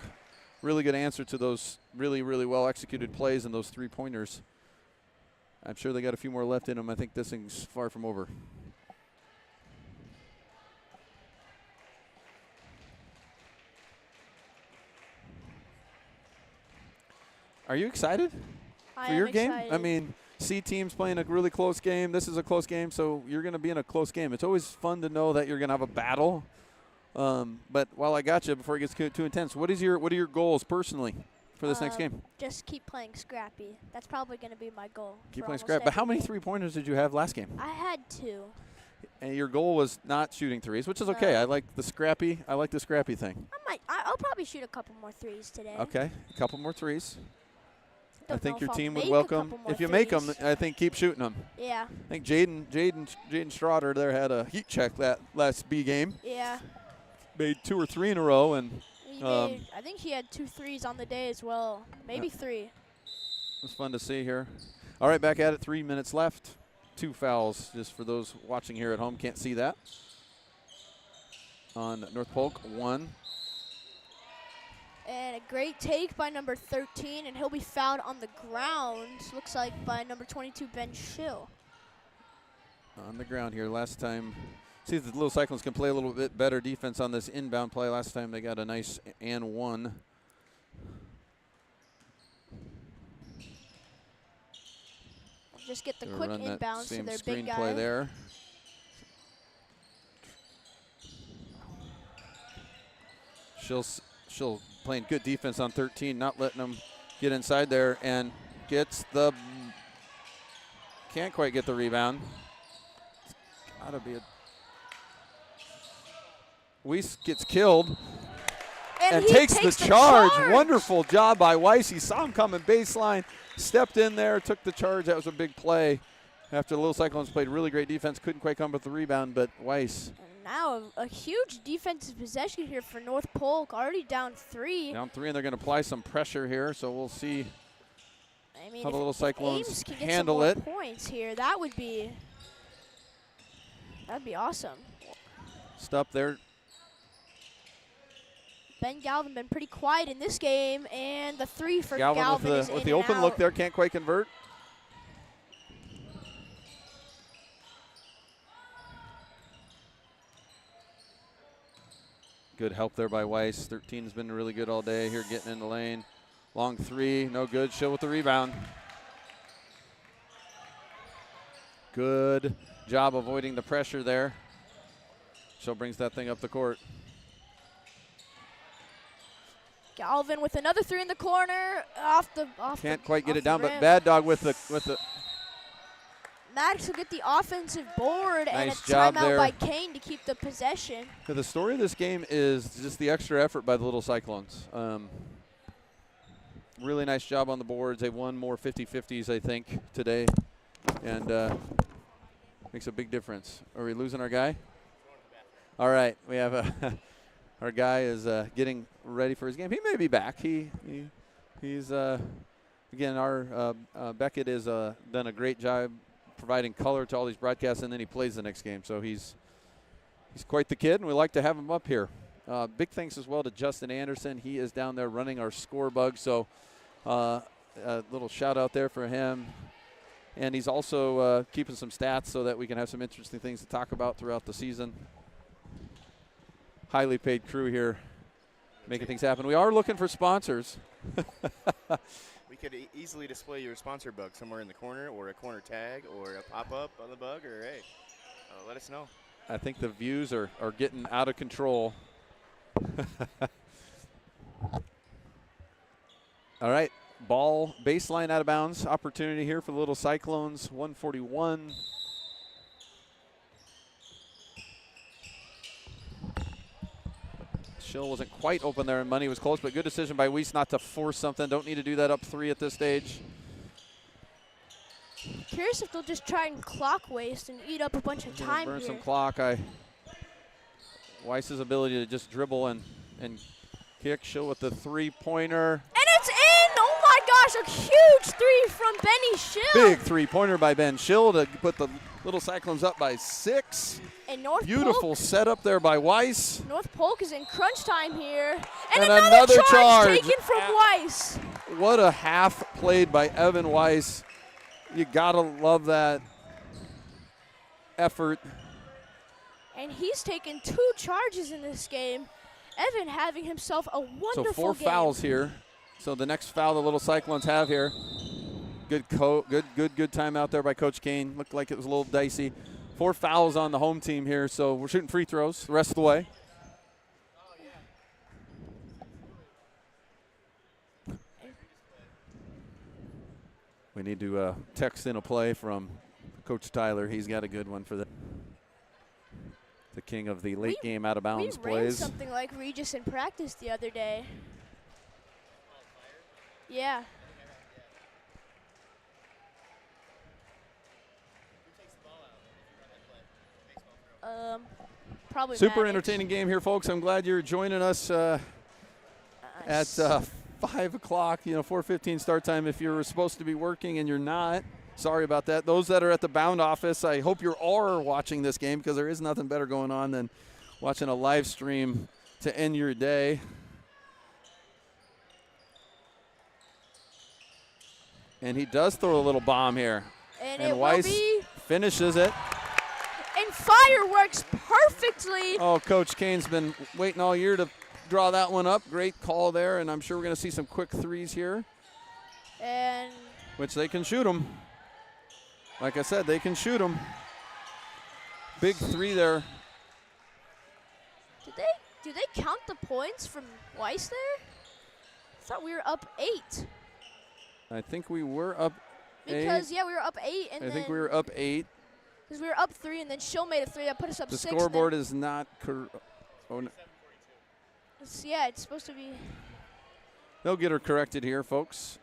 Really good answer to those really, really well executed plays and those 3-pointers. I'm sure they got a few more left in them. I think this thing's far from over. Are you excited for your game? I mean, C team's playing a really close game. This is a close game, so you're going to be in a close game. It's always fun to know that you're going to have a battle. But while I got you, before it gets too intense, what are your goals personally for this next game? Just keep playing scrappy. That's probably going to be my goal. Keep playing scrappy. But how many 3-pointers did you have last game? I had 2. And your goal was not shooting threes, which is okay. I like the scrappy thing. I'll probably shoot a couple more 3s today. Okay, a couple more 3s. I think your team would make welcome. If you make them, threes. I think keep shooting them. Yeah. I think Jaden Strader there had a heat check that last B game. Yeah. Made 2 or 3 in a row, and I think he had 2 3s on the day as well. Maybe 3. It was fun to see here. All right, back at it. 3 minutes left. 2 fouls, just for those watching here at home. Can't see that. On North Polk, 1. And a great take by number 13, and he'll be fouled on the ground. Looks like by number 22, Ben Schill. On the ground here. Last time, see if the Little Cyclones can play a little bit better defense on this inbound play. Last time they got a nice and 1. Just get the quick inbounds to their big guy. Play there. She'll playing good defense on 13, not letting them get inside there, and can't quite get the rebound. It's gotta be Weiss gets killed and takes the charge. Wonderful job by Weiss. He saw him coming baseline, stepped in there, took the charge. That was a big play. After the Little Cyclones played really great defense, couldn't quite come with the rebound, but Weiss. Now a huge defensive possession here for North Polk, already down 3. Down 3, and they're going to apply some pressure here, so we'll see how the Little Cyclones can get handle some it. More points here, that'd be awesome. Stop there. Ben Galvin been pretty quiet in this game, and the 3 for Galvin is with the open look there, can't quite convert. Good help there by Weiss. 13 has been really good all day here, getting in the lane. Long 3, no good. Schill with the rebound. Good job avoiding the pressure there. Schill brings that thing up the court. Galvin with another 3 in the corner, Can't quite get it down, but Bad Dog with the. Maddox will get the offensive board, and a job timeout there by Kane to keep the possession. So the story of this game is just the extra effort by the Little Cyclones. Really nice job on the boards. They won more 50-50s, I think, today, and makes a big difference. Are we losing our guy? All right, we have our guy is getting ready for his game. He may be back. He's again, our Beckett has done a great job providing color to all these broadcasts, and then he plays the next game. So he's quite the kid, and we like to have him up here. Big thanks as well to Justin Anderson. He is down there running our score bug, so a little shout out there for him. And he's also keeping some stats so that we can have some interesting things to talk about throughout the season. Highly paid crew here making things happen. We are looking for sponsors. We could easily display your sponsor bug somewhere in the corner, or a corner tag, or a pop-up on the bug, or hey, let us know. I think the views are getting out of control. All right, ball baseline out of bounds. Opportunity here for the Little Cyclones, 141. Schill wasn't quite open there and money was close, but good decision by Weiss not to force something. Don't need to do that up 3 at this stage. Curious if they'll just try and clock waste and eat up a bunch of time Burn here. some clock. Weiss's ability to just dribble and kick. Schill with the 3-pointer. And it's in! Oh my gosh, a huge 3 from Benny Schill. Big 3-pointer by Ben Schill to put the Little Cyclones up by 6. And North Beautiful Polk, setup there by Weiss. North Polk is in crunch time here. And And another another charge. taken from Weiss. What a half played by Evan Weiss. You gotta love that effort. And he's taken 2 charges in this game. Evan having himself a wonderful So 4 game. fouls here. So the next foul the Little Cyclones have here. Good timeout there by Coach Kane. Looked like it was a little dicey. 4 fouls on the home team here, so we're shooting free throws the rest of the way. We need to text in a play from Coach Tyler. He's got a good one for the king of the late game out of bounds We ran plays. something like Regis in practice the other day. Yeah. Probably Super Maddox. entertaining game here, folks. I'm glad you're joining us at 5 o'clock, 4:15 start time if you're supposed to be working and you're not. Sorry about that. Those that are at the Bound office, I hope you are watching this game because there is nothing better going on than watching a live stream to end your day. And he does throw a little bomb here. And Weiss will be, finishes it. and fireworks perfectly. Oh, Coach Kane's been waiting all year to draw that one up. Great call there, and I'm sure we're going to see some quick threes here. And Which they can shoot them. Like I said, they can shoot them. Big 3 there. do they count the points from Weiss there? I thought we were up 8. I think we were up 8. Because, yeah, we were up 8. And I think we were up 8. Because we were up 3, and then Schill made a 3 that put us up The 6. scoreboard is not correct. Oh, no. Yeah, it's supposed to be. They'll get her corrected here, folks.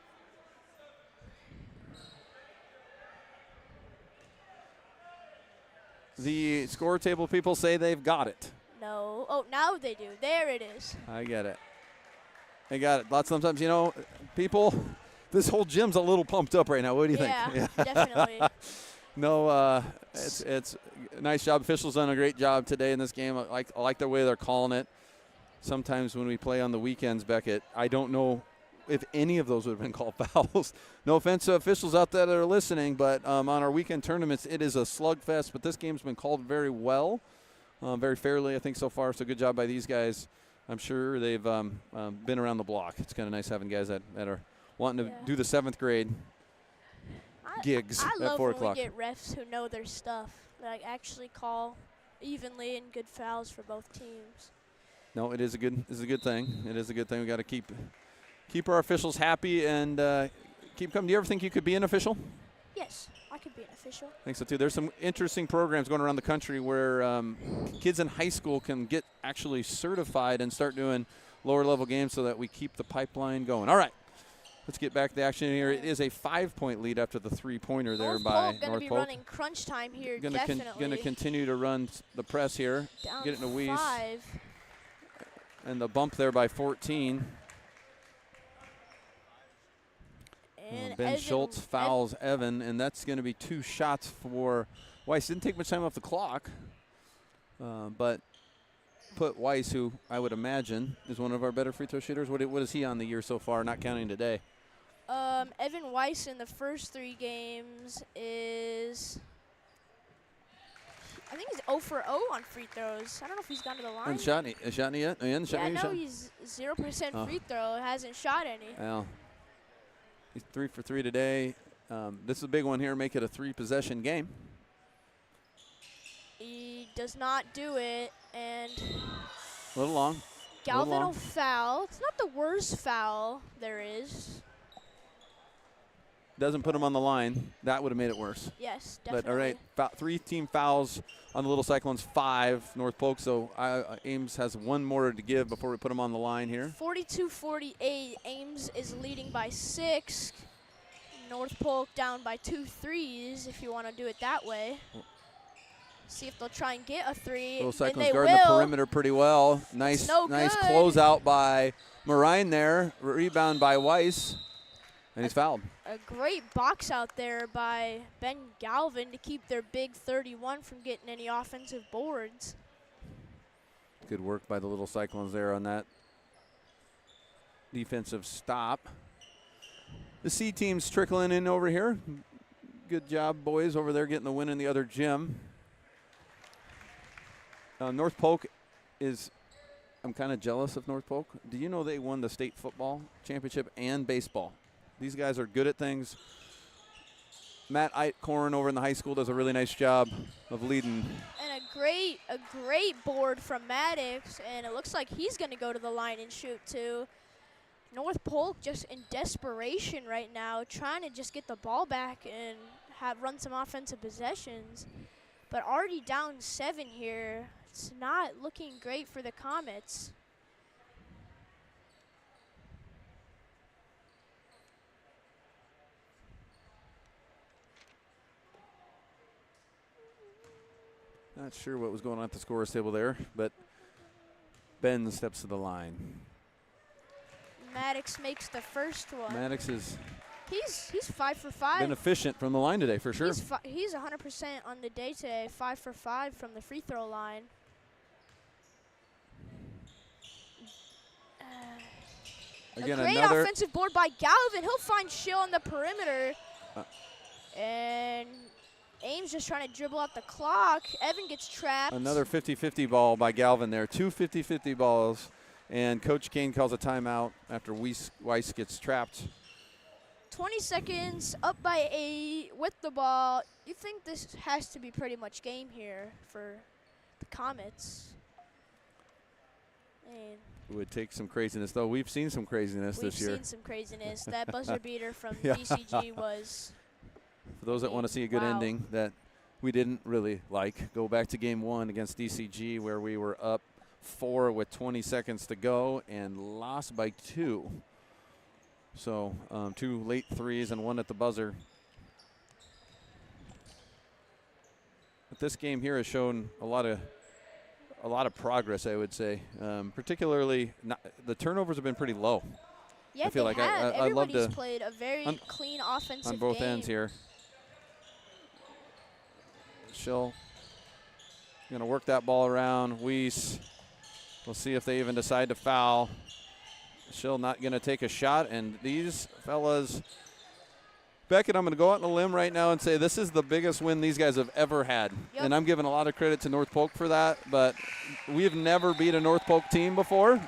The score table people say they've got it. No. Oh, now they do. There it is. I get it. I got it. Sometimes, people, this whole gym's a little pumped up right now. What do you think? Yeah, definitely. No, it's a nice job. Officials done a great job today in this game. I like the way they're calling it. Sometimes when we play on the weekends, Beckett, I don't know if any of those would have been called fouls. No offense to officials out there that are listening, but on our weekend tournaments, it is a slugfest. But this game's been called very well, very fairly, I think, so far. So good job by these guys. I'm sure they've been around the block. It's kind of nice having guys that are wanting to do the 7th grade gigs I at love 4 when o'clock. we get refs who know their stuff, like actually call evenly and good fouls for both teams. No, it is a good thing. It is a good thing. We got to keep our officials happy and keep coming. Do you ever think you could be an official? Yes, I could be an official. I think so too. There's some interesting programs going around the country where kids in high school can get actually certified and start doing lower level games so that we keep the pipeline going. All right, let's get back to the action here. It is a 5-point lead after the 3-pointer there by North Polk. Going to be running crunch time here, definitely. Going to continue to run the press here. Down get it in a Weiss. 5. And the bump there by 14. And Ben Evan, Schultz fouls Evan, and that's going to be 2 shots for Weiss. Didn't take much time off the clock, but put Weiss, who I would imagine is one of our better free throw shooters. What is he on the year so far, not counting today? Evan Weiss in the first 3 games is, I think he's 0 for 0 on free throws. I don't know if he's gone to the line. And shot any yet? Yeah, no, he's 0% free throw. Hasn't shot any. Well, He's 3 for 3 today. This is a big one here. Make it a 3-possession game. He does not do it, and A little long. Galvin will foul. It's not the worst foul there is. Doesn't put him on the line. That would have made it worse. Yes, definitely. But all right, 3 team fouls on the Little Cyclones, 5 North Polk. So Ames has one more to give before we put him on the line here. 42-48. Ames is leading by 6. North Polk down by 2 threes, if you want to do it that way. See if they'll try and get a 3. Little Cyclones and they guarding the will. perimeter pretty well. Nice, nice good. closeout by Marine there. Rebound by Weiss, and he's fouled. A great box out there by Ben Galvin to keep their big 31 from getting any offensive boards. Good work by the Little Cyclones there on that defensive stop. The C team's trickling in over here. Good job, boys, over there getting the win in the other gym. North Polk is, I'm kind of jealous of North Polk. Do you know they won the state football championship and baseball? These guys are good at things. Matt Eitkorn over in the high school does a really nice job of leading. And a great board from Maddox, and it looks like he's going to go to the line and shoot too. North Polk just in desperation right now, trying to just get the ball back and run some offensive possessions. But already down 7 here. It's not looking great for the Comets. Not sure what was going on at the scorer's table there, but Ben steps to the line. Maddox makes the first one. Maddox is He's 5 for 5. been efficient from the line today for sure. He's 100% on the day today, 5 for 5 from the free throw line. Again, a great another offensive board by Galvin. He'll find Schill on the perimeter. And Ames just trying to dribble out the clock. Evan gets trapped. another 50-50 ball by Galvin there. 2 50-50 balls, and Coach Kane calls a timeout after Weiss gets trapped. 20 seconds, up by 8 with the ball. You think this has to be pretty much game here for the Comets. It would take some craziness, though. We've seen some craziness this year. We've seen some craziness. That buzzer beater from Yeah. DCG was. For those that want to see a good Wow. ending that we didn't really like, go back to game 1 against DCG where we were up 4 with 20 seconds to go and lost by 2. So 2 late threes and 1 at the buzzer. But this game here has shown a lot of progress, I would say. Particularly, the turnovers have been pretty low. Yeah, I feel they like have. I'd love Everybody's to played a very clean offensive on both game. ends here. Schill going to work that ball around. Weiss. We'll see if they even decide to foul. Schill not going to take a shot, and these fellas, Beckett, I'm going to go out on a limb right now and say this is the biggest win these guys have ever had. Yep. And I'm giving a lot of credit to North Polk for that, but we've never beat a North Polk team before,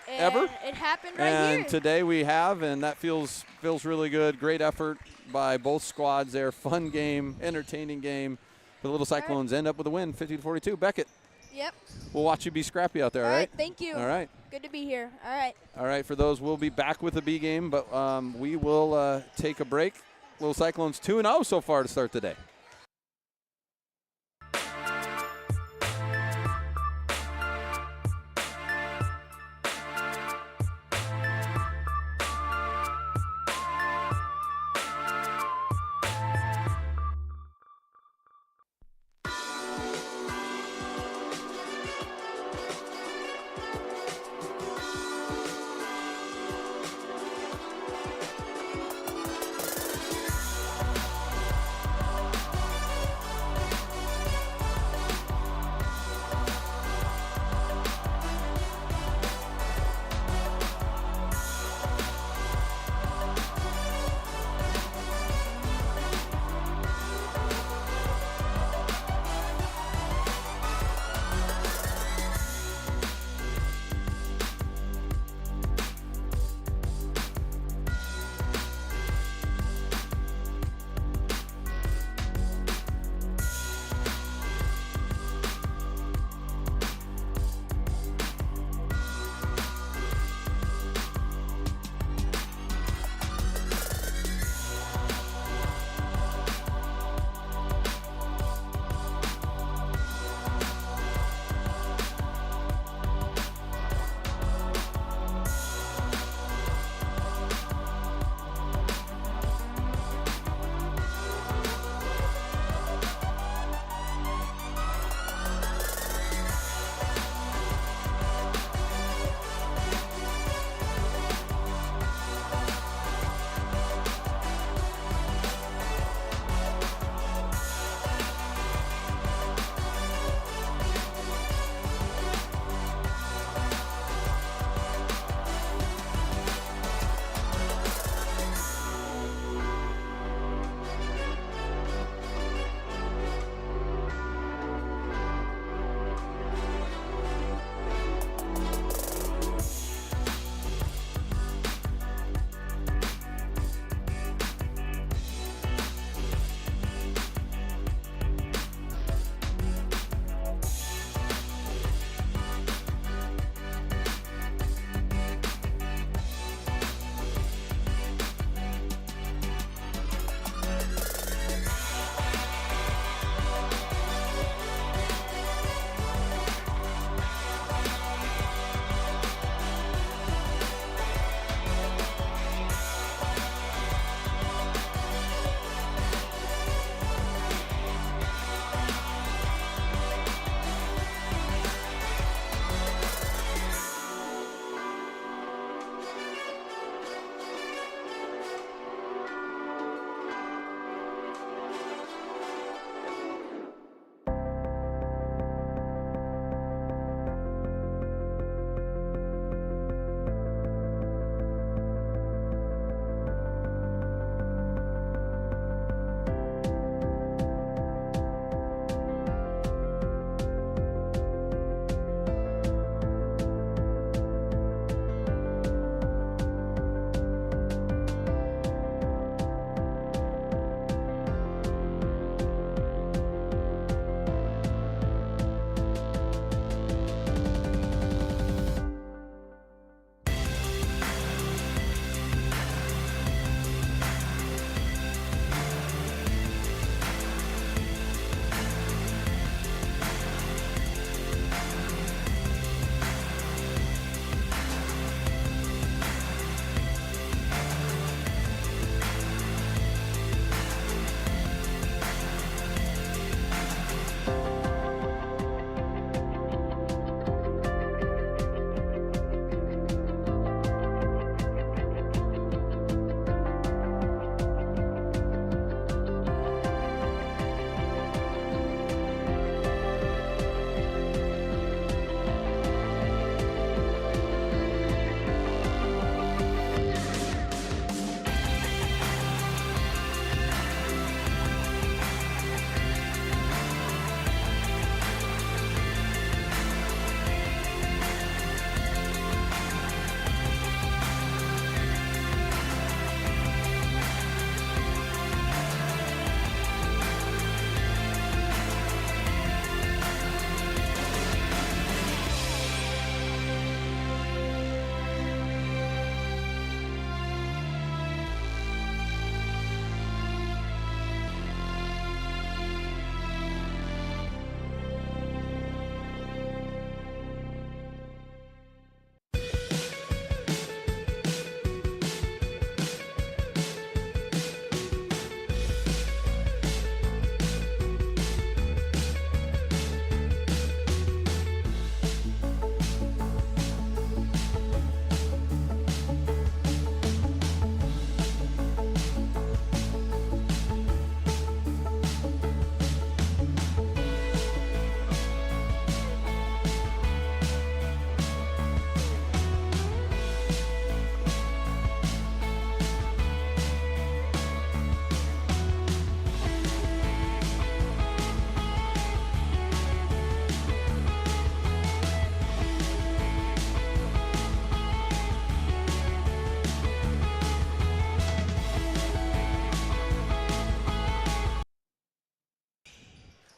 ever. It happened right And here. today we have, and that feels really good. Great effort by both squads there. Fun game, entertaining game. The Little Cyclones end up with a win, 50-42. Beckett, Yep. we'll watch you be scrappy out there, all right? Thank you. All right. Good to be here. All right. All right, for those, we'll be back with the B game, but we will take a break. Little Cyclones 2-0 so far to start the day.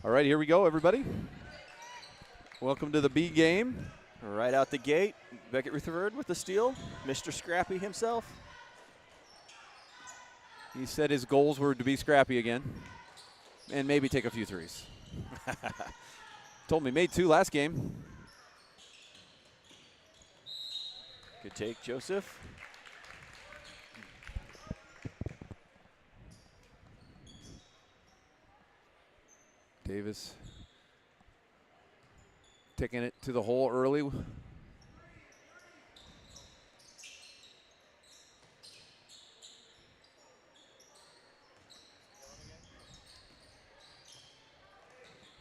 All right, here we go, everybody. Welcome to the B game. Right out the gate, Beckett Rutherford with the steal. Mr. Scrappy himself. He said his goals were to be scrappy again and maybe take a few threes. Told me made 2 last game. Good take, Joseph. Davis taking it to the hole early.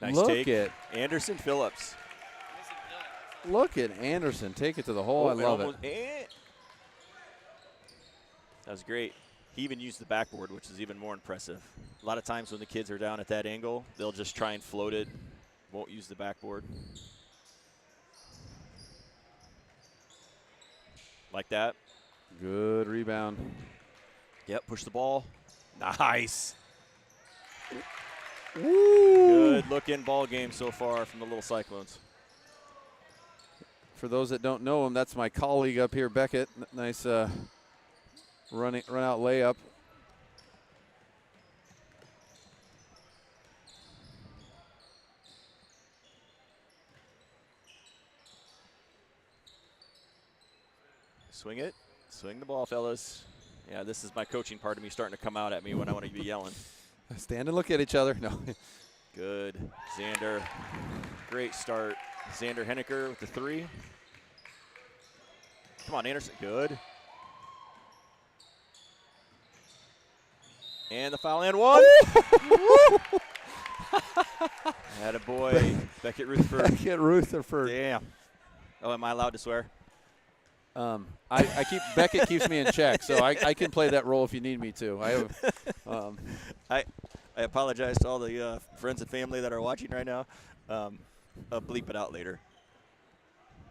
Nice Look take. at Anderson Phillips. Anderson take it to the hole. I love it. That was great. He even used the backboard, which is even more impressive. A lot of times when the kids are down at that angle, they'll just try and float it, won't use the backboard. Like that. Good rebound. Yep, push the ball. Nice. Woo. Good looking ball game so far from the Little Cyclones. For those that don't know him, that's my colleague up here, Beckett. Nice run out layup. Swing it. Swing the ball, fellas. Yeah, this is my coaching part of me starting to come out at me when I want to be yelling. Stand and look at each other. No. Good. Xander. Great start. Xander Henniker with the 3. Come on, Anderson. Good. And the foul and 1. Attaboy. Beckett Rutherford. Beckett Rutherford. Damn. Oh, am I allowed to swear? Beckett keeps me in check, so I can play that role if you need me to. I apologize to all the friends and family that are watching right now. I'll bleep it out later.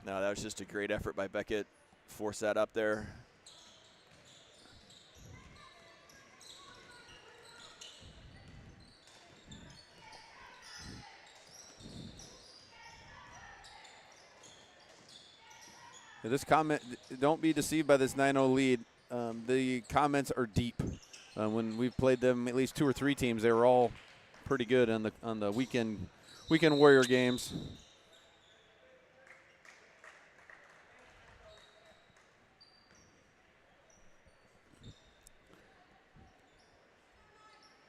No, that was just a great effort by Beckett. Force that up there. This comment, don't be deceived by this 9-0 lead. The comments are deep. When we've played them, at least 2 or 3 teams, they were all pretty good on the weekend Warrior games.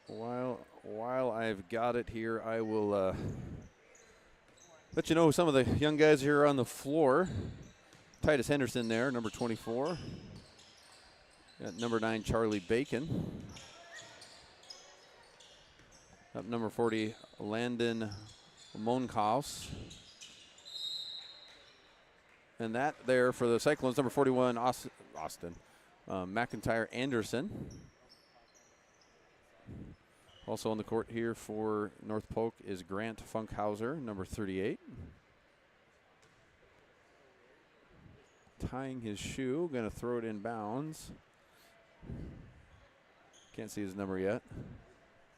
While I've got it here, I will let you know some of the young guys here on the floor. Titus Henderson there, number 24. Got number 9, Charlie Bacon. Up number 40, Landon Monkaus. And that there for the Cyclones, number 41, Austin McIntyre Anderson. Also on the court here for North Polk is Grant Funkhauser, number 38. Tying his shoe, going to throw it in bounds. Can't see his number yet.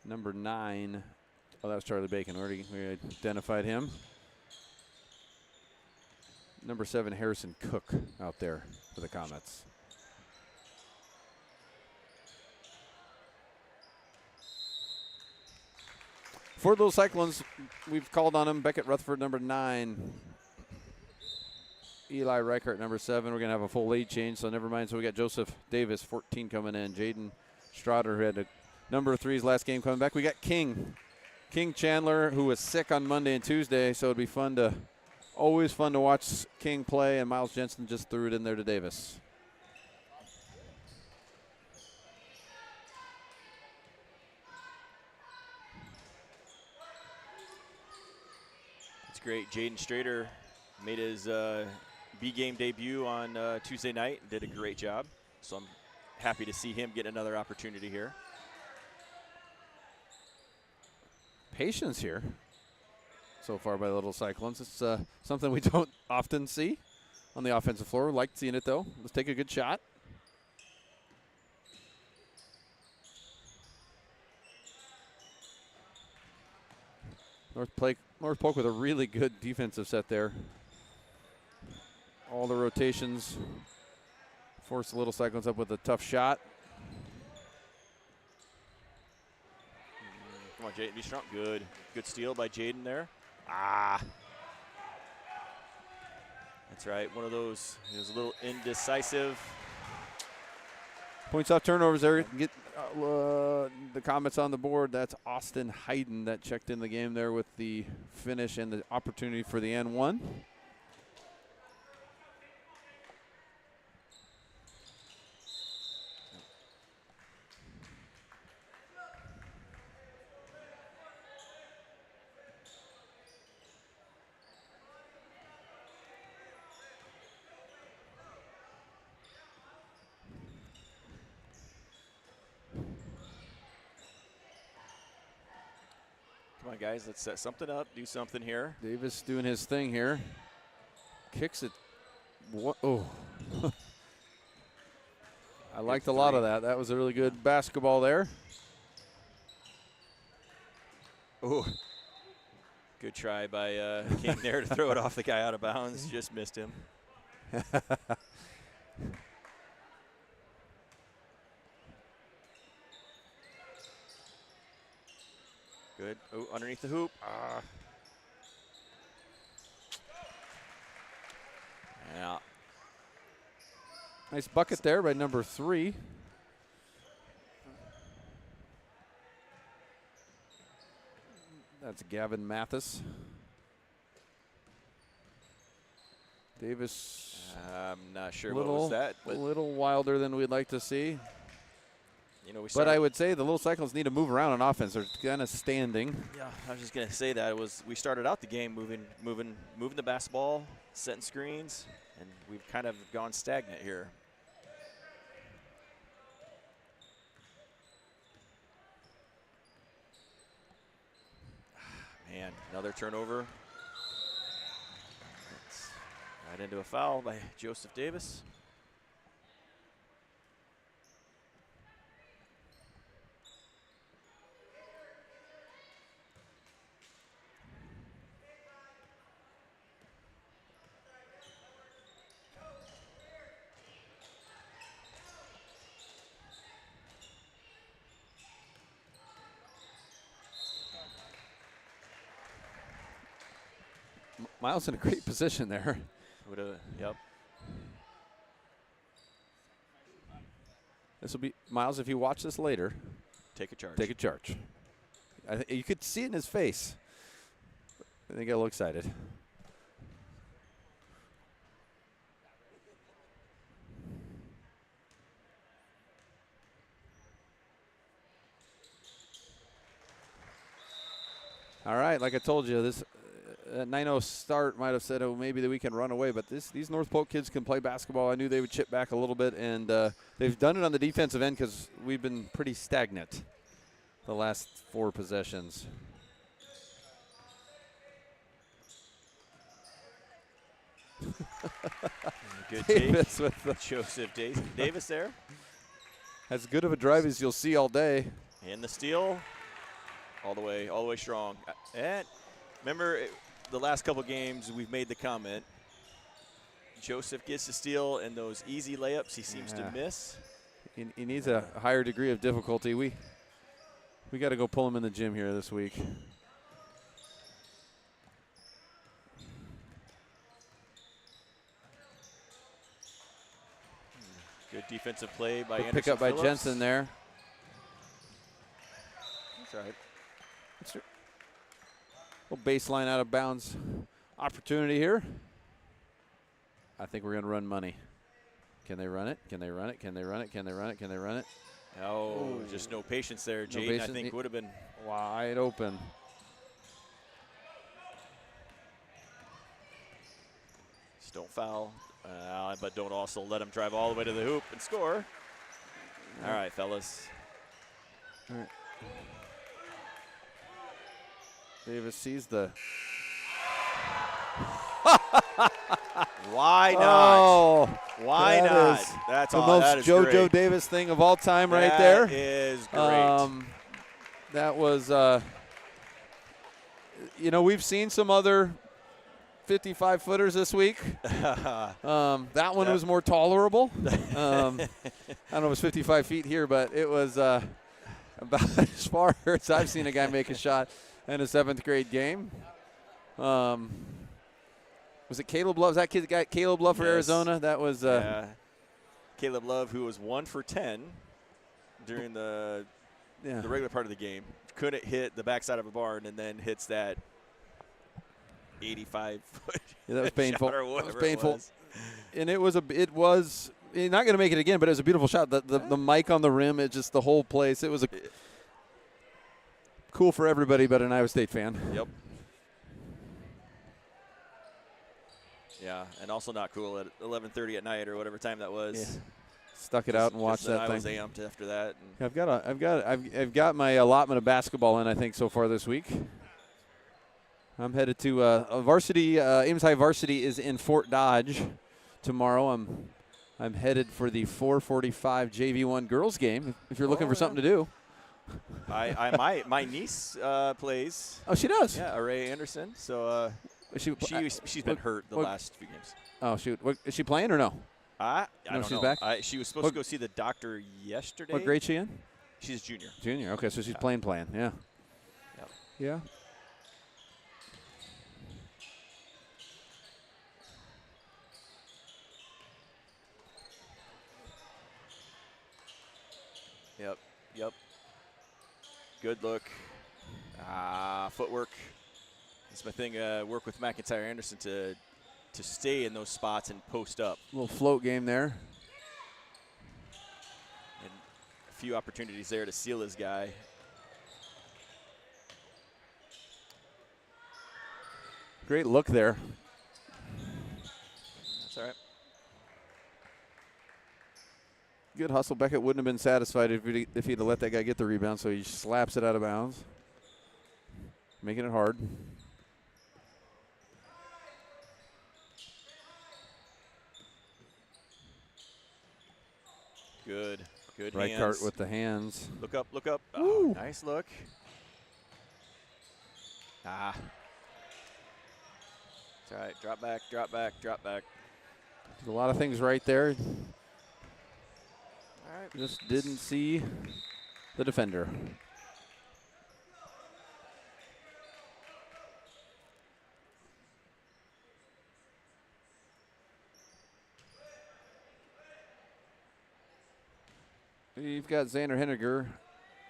Number 9. Oh, that was Charlie Bacon. We identified him. Number 7, Harrison Cook out there for the Comets. For those Cyclones, we've called on him. Beckett Rutherford, number 9. Eli Reichert, number 7. We're going to have a full lead change, so never mind. So we got Joseph Davis, 14, coming in. Jaden Strotter, who had a number of threes last game, coming back. We got King Chandler, who was sick on Monday and Tuesday, so it'd be always fun to watch King play, and Miles Jensen just threw it in there to Davis. It's great. Jaden Strader made his B-game debut on Tuesday night and did a great job. So I'm happy to see him get another opportunity here. Patience here so far by the Little Cyclones. It's something we don't often see on the offensive floor. Like seeing it, though. Let's take a good shot. North Polk with a really good defensive set there. All the rotations force the Little Cyclones up with a tough shot. Come on, Jaden, be strong. Good steal by Jaden there. Ah. That's right, one of those, he was a little indecisive. Points off turnovers there. Get the comments on the board. That's Austin Hayden that checked in the game there with the finish and the opportunity for the N1. Come on, guys, let's set something up, do something here. Davis doing his thing here. Kicks it. Oh. I liked a lot of that. That was a really good basketball there. Oh. Good try by King there to throw it off the guy out of bounds. Just missed him. Good. Oh, underneath the hoop. Yeah. Nice bucket there by number 3. That's Gavin Mathis. Davis. I'm not sure what was that. A little wilder than we'd like to see. You know, but I would say the Little Cyclones need to move around on offense. They're kind of standing. Yeah, I was just gonna say that we started out the game moving the basketball, setting screens, and we've kind of gone stagnant here. Man, another turnover. That's right into a foul by Joseph Davis. Miles in a great position there. Yep. This will be Miles. If you watch this later, take a charge. Take a charge. You could see it in his face. I think he got a little excited. All right, like I told you, this 9-0 start might have said, oh, maybe that we can run away, but these North Polk kids can play basketball. I knew they would chip back a little bit, and they've done it on the defensive end because we've been pretty stagnant the last 4 possessions. Good Davis take. with the Joseph Davis there. As good of a drive as you'll see all day. And the steal, all the way strong. And remember, the last couple games we've made the comment. Joseph gets the steal, and those easy layups he seems to miss. He needs a higher degree of difficulty. We got to go pull him in the gym here this week. Good defensive play by Good Anderson pick up by Phillips. Jensen there. That's right. Little baseline out of bounds opportunity here. I think we're going to run money. Can they run it? Can they run it? Can they run it? Can they run it? Can they run it? Oh, just no patience there. No Jaden, patience. I think, would have been wide open. Just don't foul, but don't also let him drive all the way to the hoop and score. All right, fellas. All right. Davis sees the. Why not? Oh, why that not? is That's the all. most That is JoJo great. Davis thing of all time, right there. That is great. That was you know, we've seen some other 55-footers this week. That one was more tolerable. I don't know if it was 55 feet here, but it was about as far as I've seen a guy make a shot in a 7th grade game. Was it Caleb Love? Was that kid got Caleb Love for Arizona? That was Caleb Love, who was 1 for 10 during the regular part of the game. Couldn't hit the backside of a barn and then hits that 85-foot. Yeah, that was painful. Shot or that was whatever painful. It was. And it was you're not going to make it again, but it was a beautiful shot. The mic on the rim, it just the whole place. It was cool for everybody but an Iowa State fan. Yep. Yeah, and also not cool at 11:30 at night or whatever time that was. Yeah. Stuck it out and watched that I thing. was amped after that. I've got my allotment of basketball in, I think, so far this week. I'm headed to varsity. Ames High varsity is in Fort Dodge tomorrow. I'm headed for the 4:45 JV1 girls game. If you're looking for something to do. My niece plays. Oh, she does. Yeah, Array Anderson. So she's been hurt the last few games. Oh shoot, is she playing or no? I don't she's know. back. She was supposed to go see the doctor yesterday. What grade she in? She's a junior. Junior. Okay, so she's playing. Yeah. Yep. Yeah. Yep. Good look. Footwork. That's my thing. Work with McIntyre Anderson to stay in those spots and post up. Little float game there. And a few opportunities there to seal his guy. Great look there. That's all right. Good hustle. Beckett wouldn't have been satisfied if he'd have let that guy get the rebound, so he slaps it out of bounds, making it hard. Good Right hands. cart with the hands. Look up. Oh, nice look. It's all right. Drop back. There's a lot of things right there. All right. Just didn't see the defender. You've got Xander Henniger,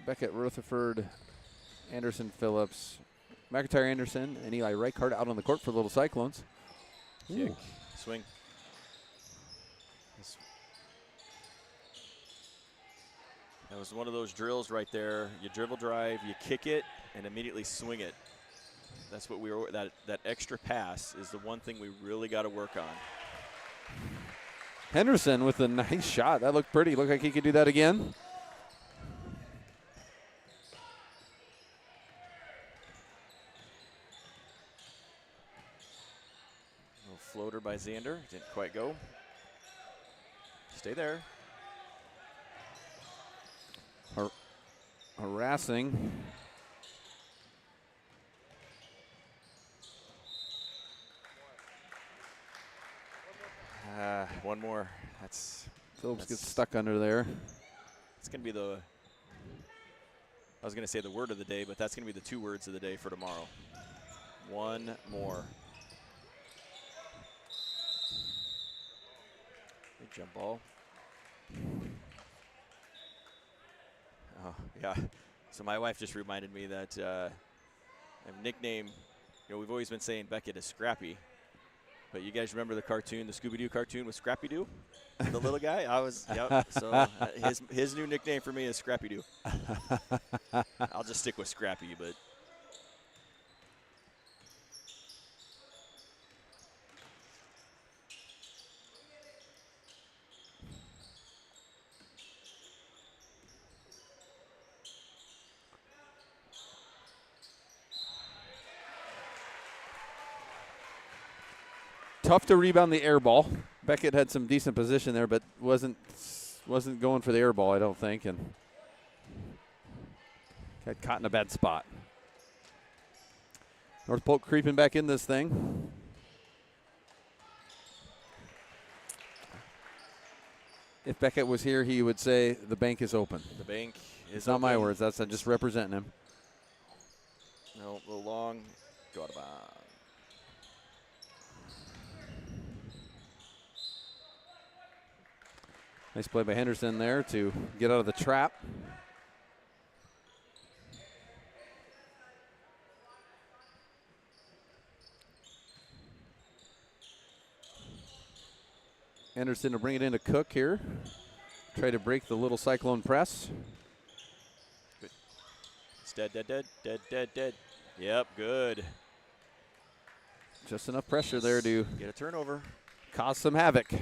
Beckett Rutherford, Anderson Phillips, McIntyre Anderson, and Eli Reichart out on the court for the Little Cyclones. Kick. Swing. That was one of those drills right there. You dribble drive, you kick it, and immediately swing it. That's what that extra pass is the one thing we really got to work on. Henderson with a nice shot. That looked pretty. Looked like he could do that again. Little floater by Xander. Didn't quite go. Stay there. Harassing. One more. Phillips gets stuck under there. It's going to be I was going to say the word of the day, but that's going to be the 2 words of the day for tomorrow. One more. Big jump ball. Oh, yeah. So my wife just reminded me that a nickname, we've always been saying Beckett is Scrappy. But you guys remember the cartoon, the Scooby-Doo cartoon with Scrappy-Doo? The little guy? Yep. So his new nickname for me is Scrappy-Doo. I'll just stick with Scrappy, but. Tough to rebound the air ball. Beckett had some decent position there, but wasn't going for the air ball, I don't think, and got caught in a bad spot. North Polk creeping back in this thing. If Beckett was here, he would say the bank is open. The bank is It's not my open. words. That's I'm just representing him. No, a little long. Go out of bounds. Nice play by Henderson there to get out of the trap. Henderson will bring it into Cook here. Try to break the little cyclone press. Good. It's dead. Yep, good. Just enough pressure there to Get a turnover. cause some havoc.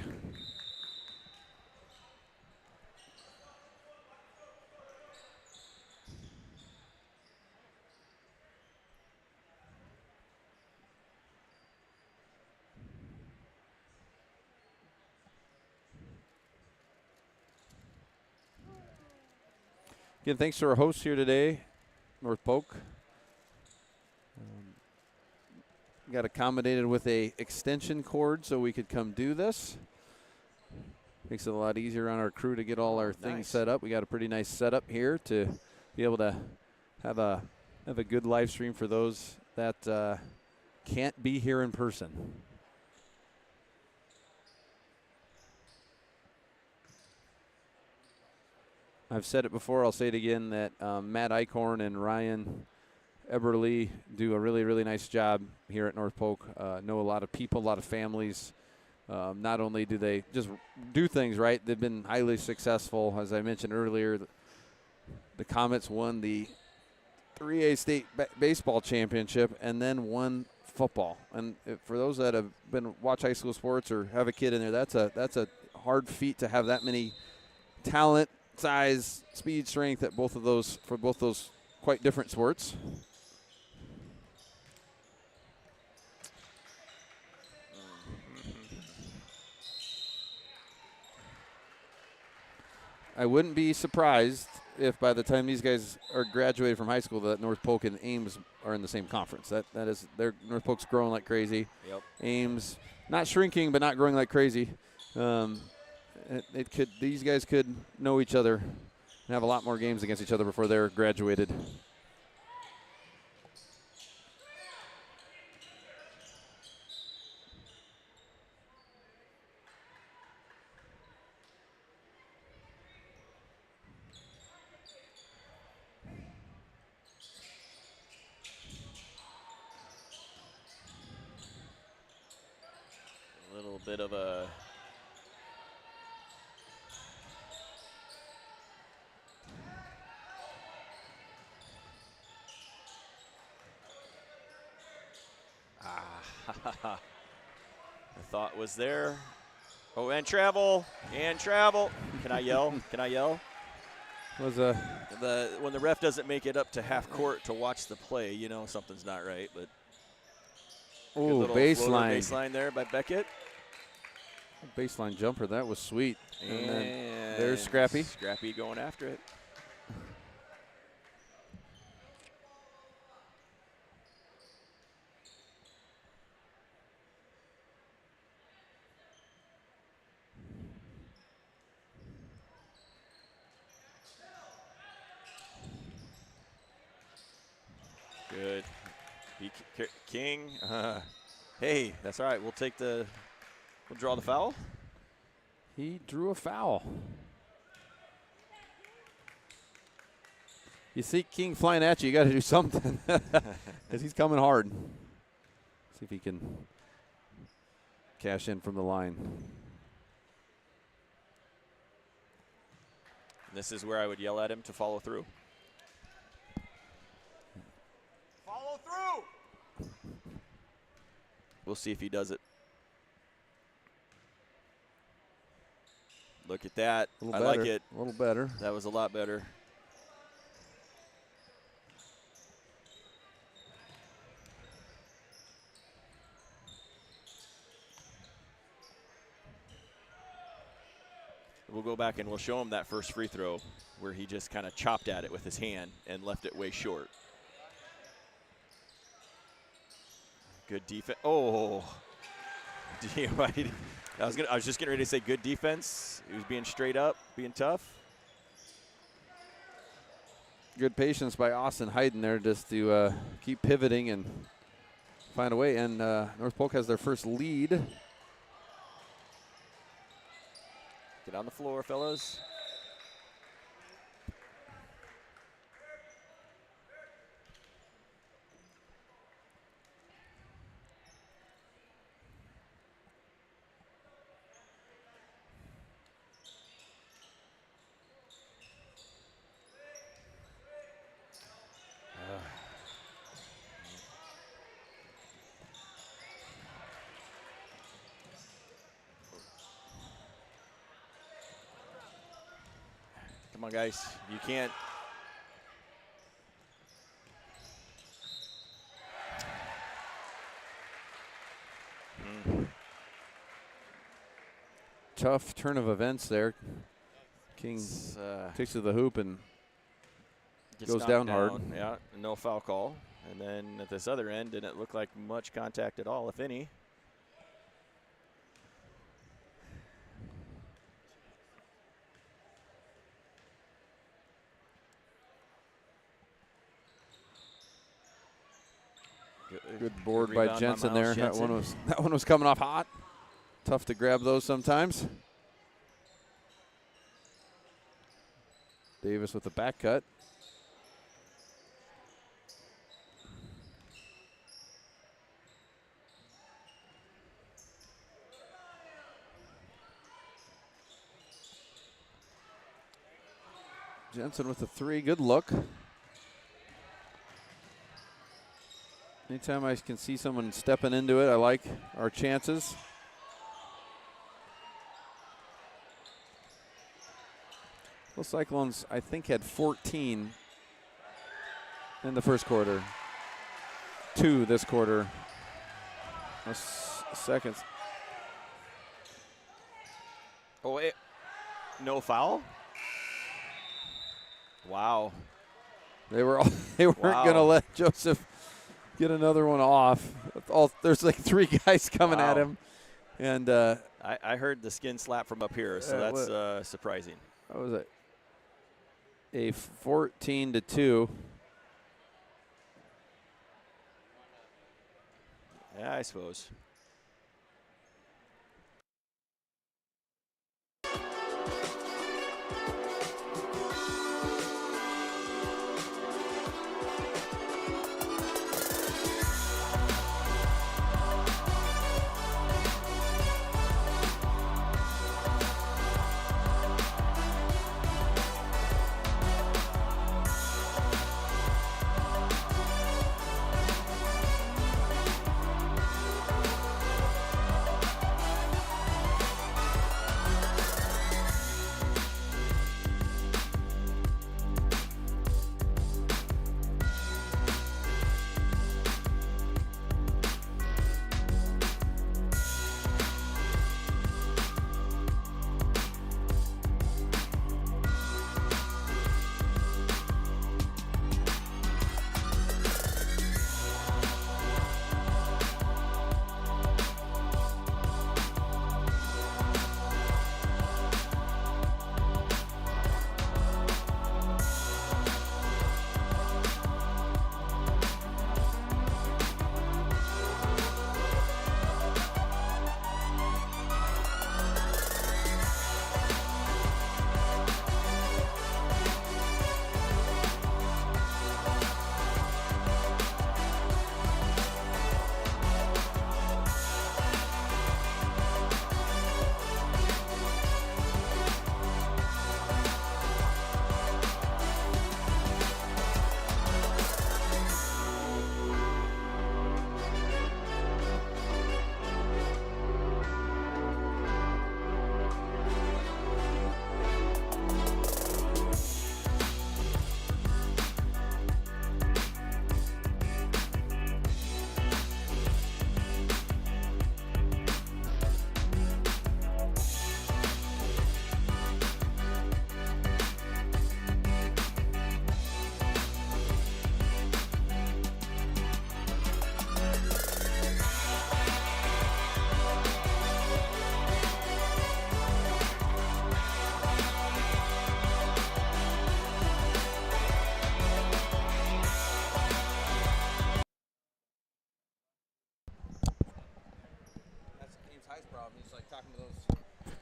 Again, thanks to our hosts here today, North Polk. Got accommodated with a extension cord so we could come do this. Makes it a lot easier on our crew to get all our things set up. We got a pretty nice setup here to be able to have a good live stream for those that can't be here in person. I've said it before, I'll say it again, that Matt Eichhorn and Ryan Eberly do a really, really nice job here at North Polk. Know a lot of people, a lot of families. Not only do they just do things right, they've been highly successful. As I mentioned earlier, the Comets won the 3A state baseball championship and then won football. And for those that have been watch high school sports or have a kid in there, that's a hard feat to have that many talent, size, speed, strength at both of those for both those quite different sports. I wouldn't be surprised if by the time these guys are graduated from high school that North Polk and Ames are in the same conference. That is, North Polk's growing like crazy. Yep. Ames not shrinking but not growing like crazy. These guys could know each other and have a lot more games against each other before they're graduated. A little bit of a the thought was there. Oh, and travel. Can I yell? When the ref doesn't make it up to half court to watch the play, you know something's not right. But Oh, baseline there by Beckett. Baseline jumper, that was sweet. And then And there's Scrappy. Scrappy going after it. Good. King. Hey, that's all right. We'll draw the foul. He drew a foul. You see King flying at you, you got to do something because he's coming hard. See if he can cash in from the line. This is where I would yell at him to follow through. Follow through. We'll see if he does it. Look at that. I like it. A little better. That was a lot better. We'll go back and we'll show him that first free throw where he just kind of chopped at it with his hand and left it way short. Good defense. Oh. I was just getting ready to say good defense. He was being straight up, being tough. Good patience by Austin Hayden there just to keep pivoting and find a way. And North Polk has their first lead. Get on the floor, fellas. Come on, guys. You can't. Tough turn of events there. King takes to the hoop and goes down hard. Yeah, no foul call. And then at this other end, didn't look like much contact at all, if any. Good board Good by rebound Jensen by there. Miles That one was coming off hot. Tough to grab those sometimes. Davis with the back cut. Jensen with the three. Good look. Anytime I can see someone stepping into it, I like our chances. Those Cyclones, I think, had 14 in the first quarter. 2 this quarter. Seconds. Oh, wait. No foul? Wow. They weren't going to let Joseph get another one off. There's like 3 guys coming at him. And I heard the skin slap from up here, so that's surprising. What was it? A 14-2. Yeah, I suppose.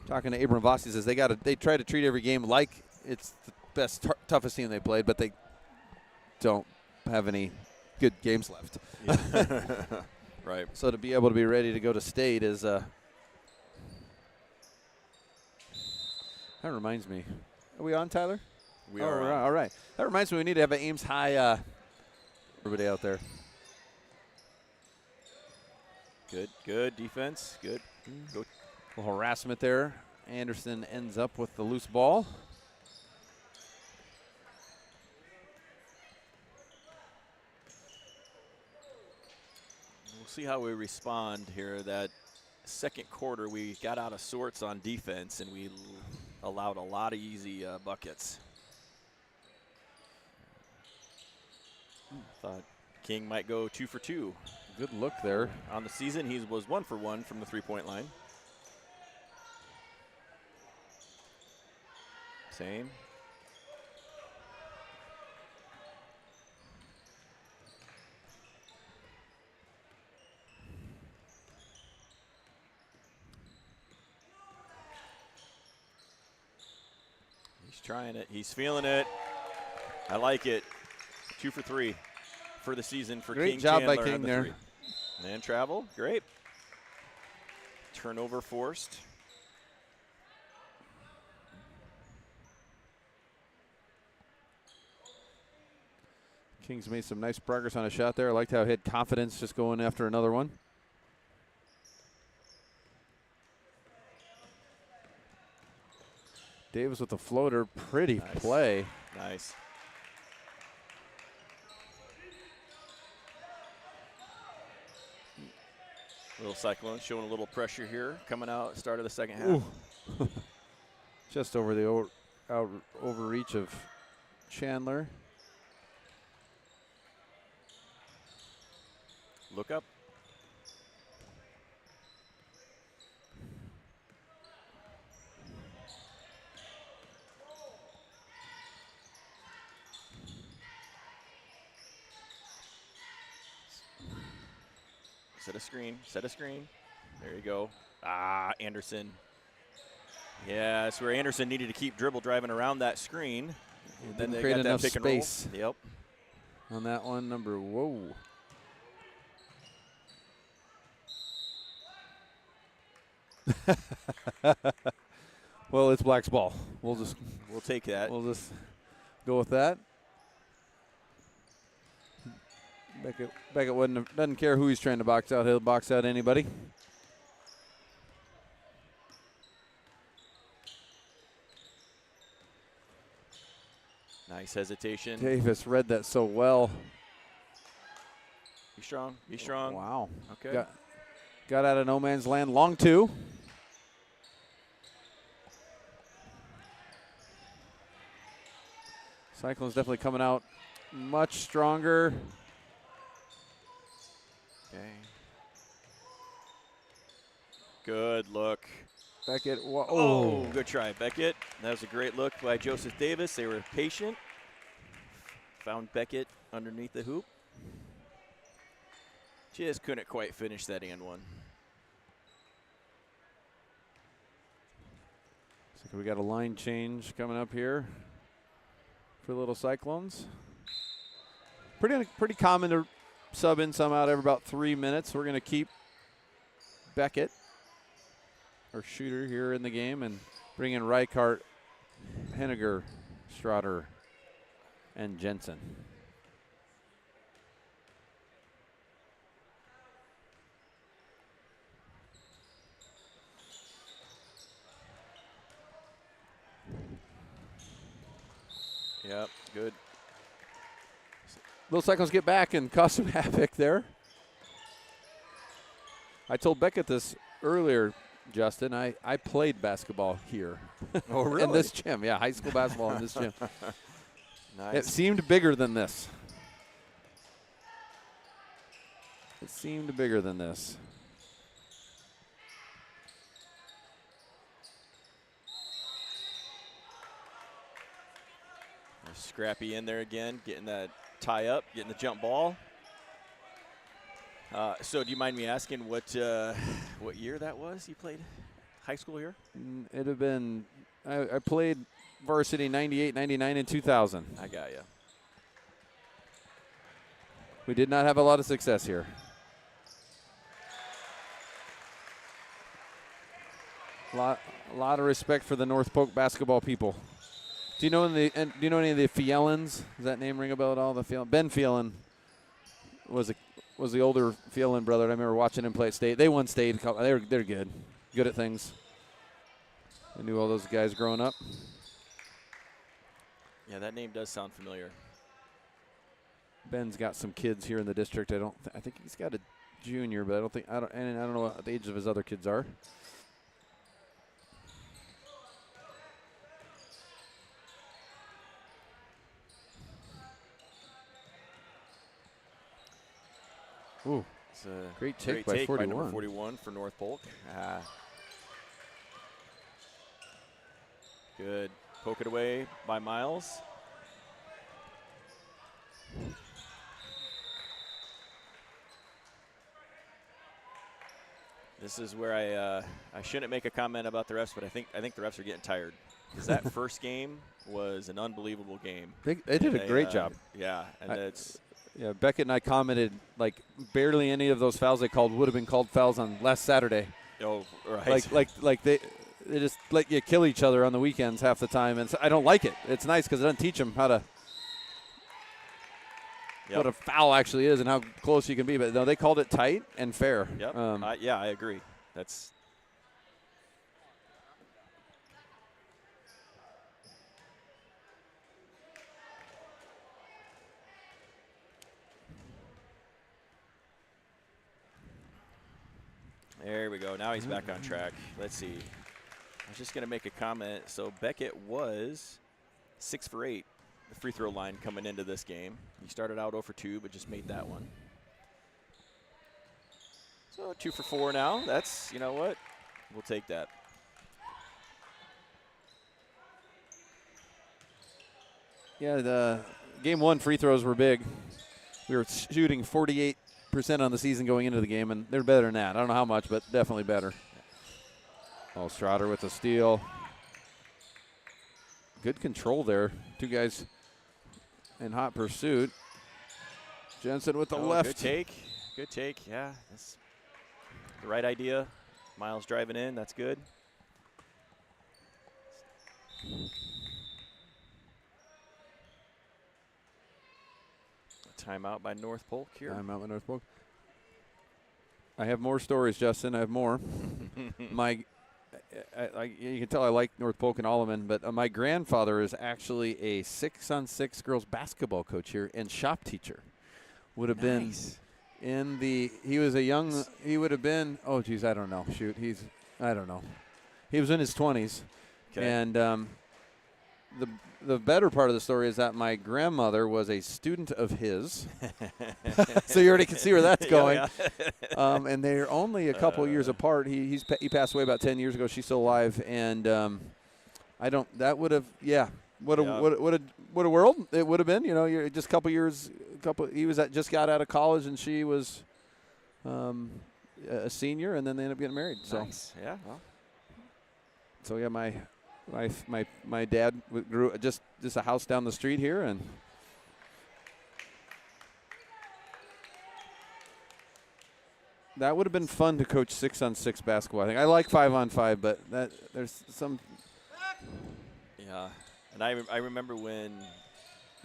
talking to Abram Vossi says they try to treat every game like it's the best, toughest team they played, but they don't have any good games left. Yeah. Right. So to be able to be ready to go to state is that reminds me. Are we on, Tyler? We are. All right. That reminds me we need to have an Ames High everybody out there. Good defense. Good. Go. A little harassment there. Anderson ends up with the loose ball. We'll see how we respond here. That second quarter, we got out of sorts on defense, and we allowed a lot of easy buckets. Thought King might go 2 for 2. Good look there. On the season, he was 1 for 1 from the three-point line. Same. He's trying it. He's feeling it. I like it. 2 for 3 for the season for Great King job Chandler by King on the there. 3. And travel. Great. Turnover forced. Kings made some nice progress on a shot there. I liked how he had confidence just going after another one. Davis with the floater. Pretty Nice. play. Nice. Little Cyclone showing a little pressure here, coming out start of the second half. Just over the overreach of Chandler. Look up. Set a screen, set a screen. There you go. Anderson. Yeah, that's where Anderson needed to keep dribble driving around that screen. And then Didn't they create got that enough pick and space. roll. On that one, whoa. Well, it's Black's ball. We'll take that. We'll just go with that. Beckett doesn't care who he's trying to box out. He'll box out anybody. Nice hesitation. Davis read that so well. Be strong. Be strong. Wow. Okay. Got out of no man's land. Long 2. Cyclone's definitely coming out much stronger. Okay. Good look. Beckett. Oh, good try, Beckett. That was a great look by Joseph Davis. They were patient. Found Beckett underneath the hoop. Just couldn't quite finish that and one. So we got a line change coming up here for Little Cyclones. Pretty common to sub in some out every about 3 minutes. We're going to keep Beckett, our shooter, here in the game, and bring in Reichart, Henniger, Strotter, and Jensen. Yep, good. Little Cyclones get back and cause some havoc there. I told Beckett this earlier, Justin. I played basketball here. Oh, really? In this gym, yeah, high school basketball in this gym. Nice. It seemed bigger than this. It seemed bigger than this. Scrappy in there again, getting that tie up, getting the jump ball. So do you mind me asking what year that was you played? high school here? It'd have been, I played varsity 98, 99, and 2000. I got you. We did not have a lot of success here. A lot of respect for the North Polk basketball people. Do you know any of the Fielens? Does that name ring a bell at all? Ben Fielen was the older Fielen brother. I remember watching him play at state. They won state. They're good at things. I knew all those guys growing up. Yeah, that name does sound familiar. Ben's got some kids here in the district. I think he's got a junior, but I don't know what the ages of his other kids are. Ooh, It's a great take by by number 41. 41 for North Polk. Good. Poke it away by Miles. This is where I shouldn't make a comment about the refs, but I think the refs are getting tired. Because that first game was an unbelievable game. They did a great job. Yeah, and Yeah, Beckett and I commented like barely any of those fouls they called would have been called fouls on last Saturday. Oh, right. Like they just let you kill each other on the weekends half the time, and so I don't like it. It's nice because it doesn't teach them how to what a foul actually is and how close you can be. But no, they called it tight and fair. Yep. Yeah, I agree. That's. There we go. Now he's back on track. Let's see. I was just going to make a comment. So Beckett was 6 for 8, the free throw line coming into this game. He started out 0 for 2, but just made that one. So 2 for 4 now. That's, you know what? We'll take that. Yeah, the game 1 free throws were big. We were shooting 48% on the season going into the game, and they're better than that. I don't know how much, but definitely better. Oh, Strotter with the steal. Good control there. Two guys in hot pursuit. Jensen with the left. Good take. Good take. Yeah, that's the right idea. Miles driving in. That's good. Timeout by North Polk here. Timeout by North Polk. I have more stories, Justin. I have more. You can tell I like North Polk and Alleman, but my grandfather is actually a 6-on-6 girls basketball coach here and shop teacher. Would have been in the. He was a young. He would have been. Oh, geez, I don't know. Shoot, I don't know. He was in his 20s, and the better part of the story is that my grandmother was a student of his. So you already can see where that's going. And they're only a couple years apart. He passed away about 10 years ago. She's still alive, and I don't. That would have What a world it would have been. You know, you're just a couple years. He was just got out of college, and she was a senior, and then they ended up getting married. Nice. So Yeah. Well. So yeah, my dad grew just a house down the street here, and that would have been fun to coach 6-on-6 basketball. I think I like 5-on-5, but there's some. Yeah, and I remember when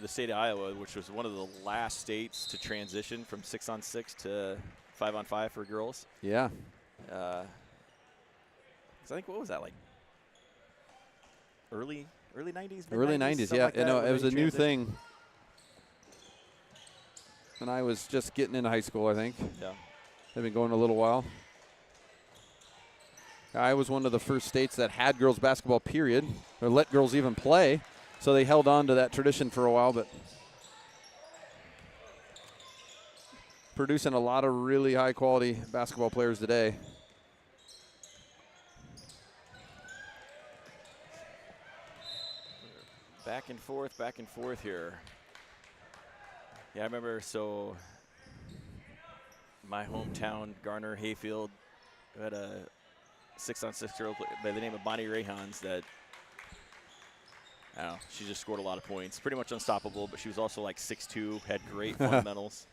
the state of Iowa, which was one of the last states to transition from 6-on-6 to 5-on-5 for girls. Yeah. 'Cause I think what was that like? Early 90s. Early 90s, yeah. Like it was a new thing. And I was just getting into high school, I think. Yeah. They've been going a little while. I was one of the first states that had girls basketball, period, or let girls even play. So they held on to that tradition for a while, but producing a lot of really high-quality basketball players today. Back and forth here. Yeah, I remember, so my hometown, Garner Hayfield, had a 6-on-6 girl by the name of Bonnie Rayhans that, I don't know, she just scored a lot of points. Pretty much unstoppable, but she was also like 6'2", had great fundamentals.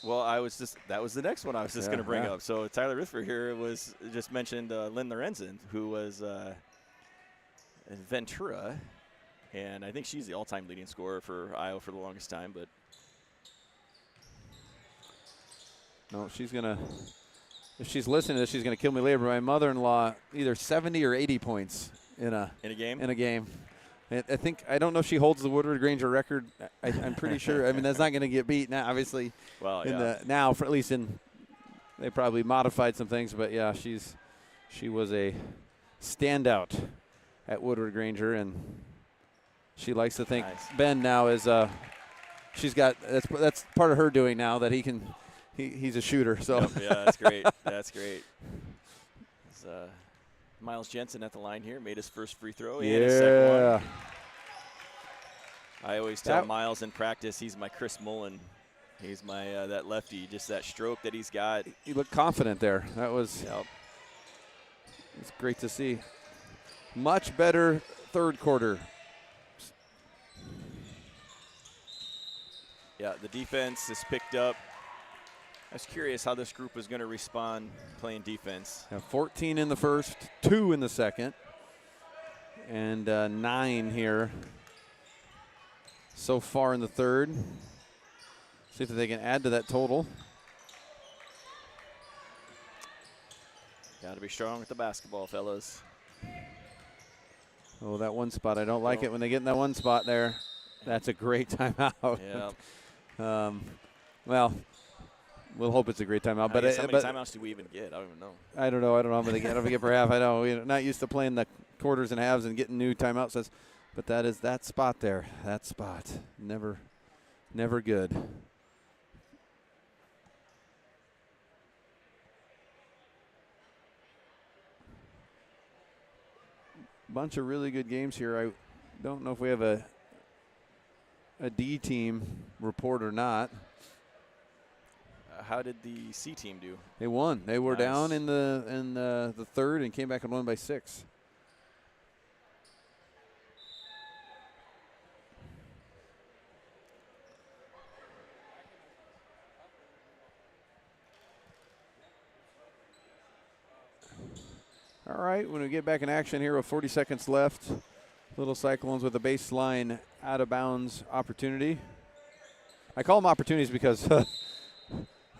Well, that was the next one I was just going to bring up. So Tyler Rithford here just mentioned Lynn Lorenzen, who was in Ventura, and I think she's the all-time leading scorer for Iowa for the longest time. But no, she's gonna. If she's listening to this, she's gonna kill me later. But my mother-in-law either 70 or 80 points in a game. I don't know if she holds the Woodward Granger record. I'm pretty sure. I mean, that's not going to get beat now, obviously. Well, for at least they probably modified some things, but yeah, she was a standout at Woodward Granger, and she likes to think Ben now is that's part of her doing now that he's a shooter. So yeah, that's great. That's great. Miles Jensen at the line here made his first free throw and his second one. I always tell Miles in practice he's my Chris Mullen. He's my that lefty, just that stroke that he's got. He looked confident there. That was it's great to see. Much better third quarter. Yeah, the defense is picked up. I was curious how this group was going to respond playing defense. 14 in the first, 2 in the second, and 9 here so far in the third. See if they can add to that total. Got to be strong with the basketball, fellas. Oh, that one spot. I don't like it when they get in that one spot there. That's a great timeout. Yeah. Well, we'll hope it's a great timeout. But how many timeouts do we even get? I don't even know. I don't know how many they get per half. I know we're not used to playing the quarters and halves and getting new timeouts. But that is that spot there. That spot. Never good. Bunch of really good games here. I don't know if we have a D team report or not. How did the C team do? They won. They were down in the third and came back and won by 6. All right, when we get back in action here with 40 seconds left, Little Cyclones with a baseline out of bounds opportunity. I call them opportunities because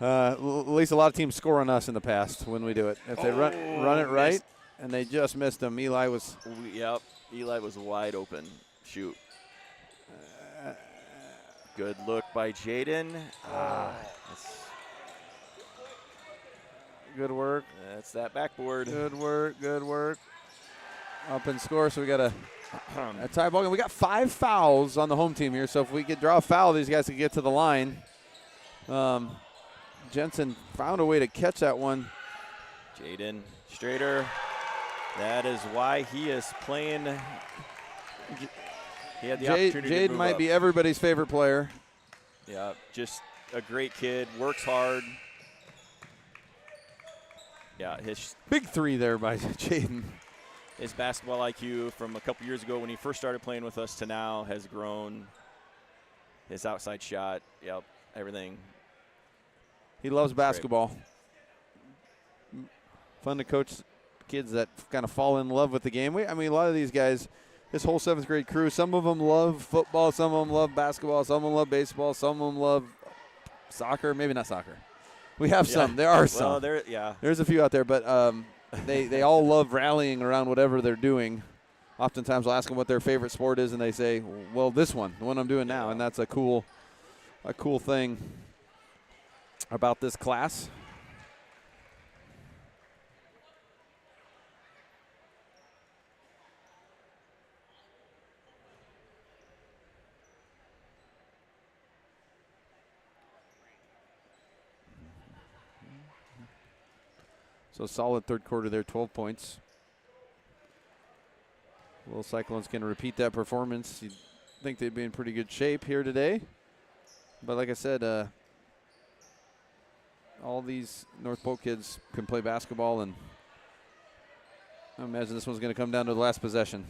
at least a lot of teams score on us in the past when we do it. If they run it right, and they just missed them. Eli was wide open. Shoot. Good look by Jaden. Good work. That's that backboard. Good work. Up and score, so we got a tie ball game. We got 5 fouls on the home team here, so if we could draw a foul, these guys could get to the line. Jensen found a way to catch that one. Jaden Strader. That is why he is playing. He had the opportunity to Jaden move might up. be everybody's favorite player. Yeah, just a great kid. Works hard. Yeah, his big 3 there by Jaden. His basketball IQ from a couple years ago when he first started playing with us to now has grown. His outside shot, everything. He loves basketball. Great. Fun to coach kids that kind of fall in love with the game. A lot of these guys, this whole 7th grade crew, some of them love football, some of them love basketball, some of them love baseball, some of them love soccer, maybe not soccer. We have some. There are some. Well, there's a few out there, but they all love rallying around whatever they're doing. Oftentimes I'll ask them what their favorite sport is, and they say, well, this one, the one I'm doing now, and that's a cool thing about this class. So solid third quarter there, 12 points. Little Cyclones can repeat that performance. You'd think they'd be in pretty good shape here today. But like I said, all these North Polk kids can play basketball, and I imagine this one's going to come down to the last possession.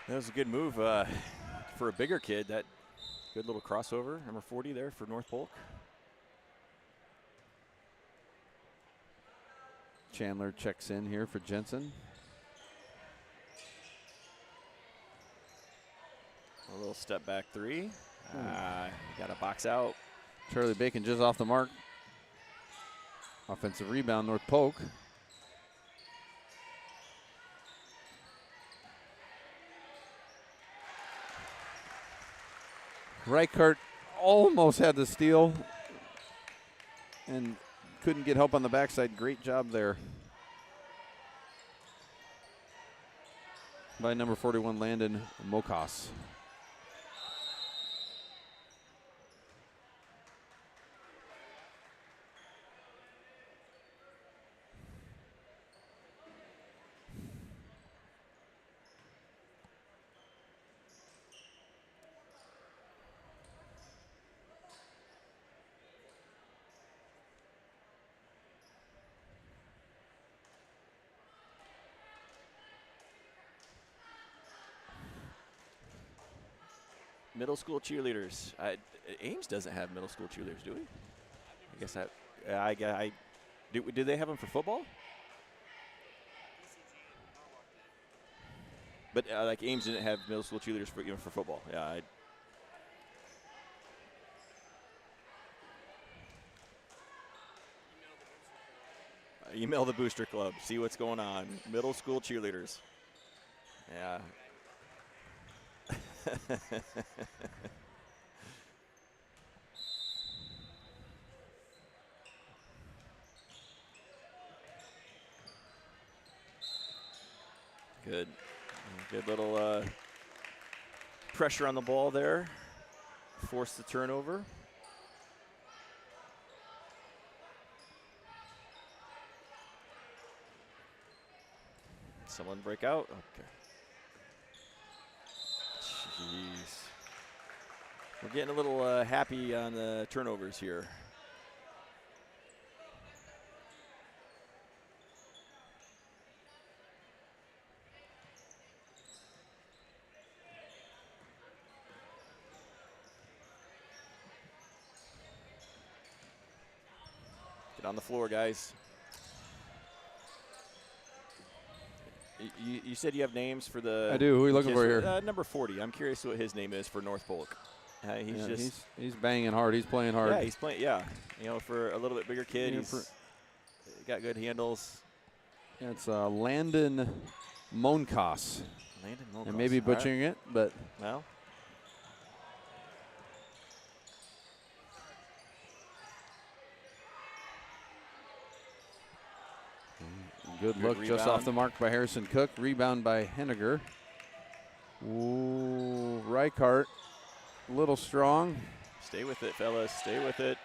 That was a good move for a bigger kid. That good little crossover, number 40 there for North Polk. Chandler checks in here for Jensen. A little step back three. Got a box out. Charlie Bacon just off the mark. Offensive rebound, North Polk. Reichert almost had the steal and couldn't get help on the backside. Great job there by number 41, Landon Mokos. Middle school cheerleaders. Ames doesn't have middle school cheerleaders, do we? I guess I do they have them for football? But like Ames didn't have middle school cheerleaders for even for football. Yeah. Email the booster club. See what's going on. Middle school cheerleaders. Yeah. Good little pressure on the ball there. Force the turnover. Someone break out. Okay. Jeez. We're getting a little happy on the turnovers here. Get on the floor, guys. You said you have names for the. I do. Who are you looking for here? Number 40. I'm curious what his name is for North Polk. He's banging hard. He's playing hard. Yeah, he's playing. Yeah, for a little bit bigger kid, he's got good handles. Yeah, it's Landon Monkos. I may be butchering it, but well. Good look rebound. just off the mark by Harrison Cook. Rebound by Henniger. Ooh, Reichart, a little strong. Stay with it, fellas. Stay with it.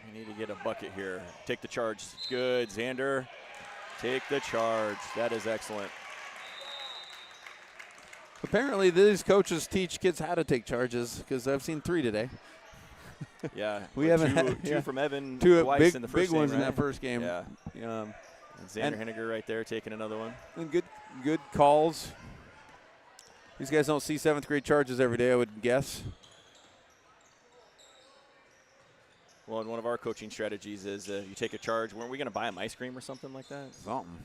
We need to get a bucket here. Take the charge. It's good. Xander, take the charge. That is excellent. Apparently, these coaches teach kids how to take charges because I've seen 3 today. Yeah, we haven't had two from Evan. Two twice in the first big ones game, in that first game. Yeah. And Xander Henniger right there taking another one. And good calls. These guys don't see 7th grade charges every day, I would guess. Well, and one of our coaching strategies is you take a charge. Weren't we going to buy them ice cream or something like that? Something.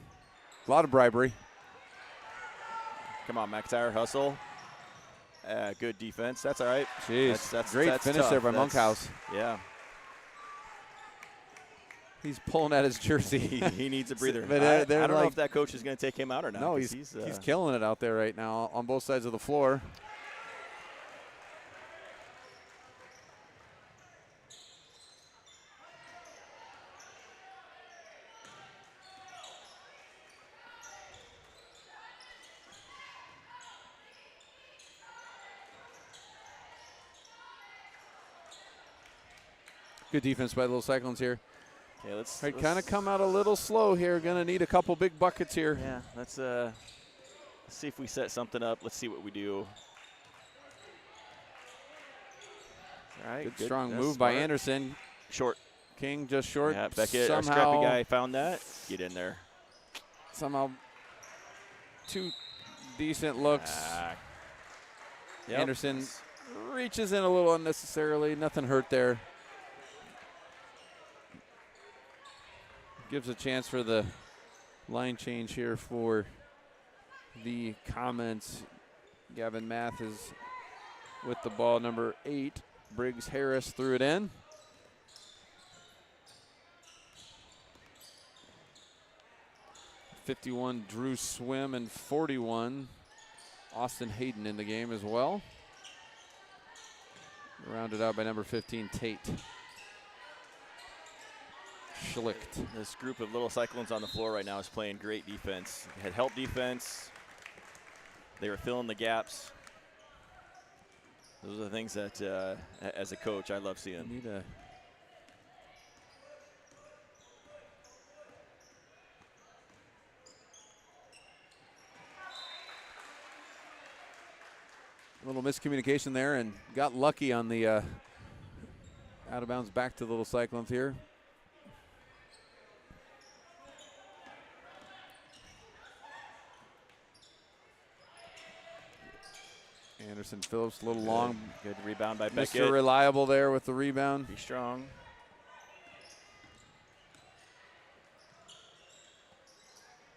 A lot of bribery. Come on, McIntyre, hustle. Good defense. That's all right. Jeez, that's great finish tough. there by Monkhouse. Yeah. He's pulling at his jersey. he needs a breather. But I don't know if that coach is going to take him out or not. No, he's killing it out there right now on both sides of the floor. Good defense by the Little Cyclones here. Okay, let's Kind of come out a little slow here. Going to need a couple big buckets here. Yeah, let's see if we set something up. Let's see what we do. All right, Good strong That's move by Anderson. Short. King just short. Yeah, Beckett, our somehow, scrappy guy, found that. Get in there. Somehow 2 decent looks. Yep. Anderson reaches in a little unnecessarily. Nothing hurt there. Gives a chance for the line change here for the Comments. Gavin Math is with the ball, number 8. Briggs Harris threw it in. '51 Drew Swim, and 41 Austin Hayden in the game as well. Rounded out by number 15 Tate Schlicht. This group of Little Cyclones on the floor right now is playing great defense. They had help defense. They were filling the gaps. Those are the things that, as a coach, I love seeing. Need a little miscommunication there, and got lucky on the out of bounds back to the Little Cyclones here. Anderson Phillips, a little long. Good rebound by Beckett. Mr. Reliable there with the rebound. Be strong.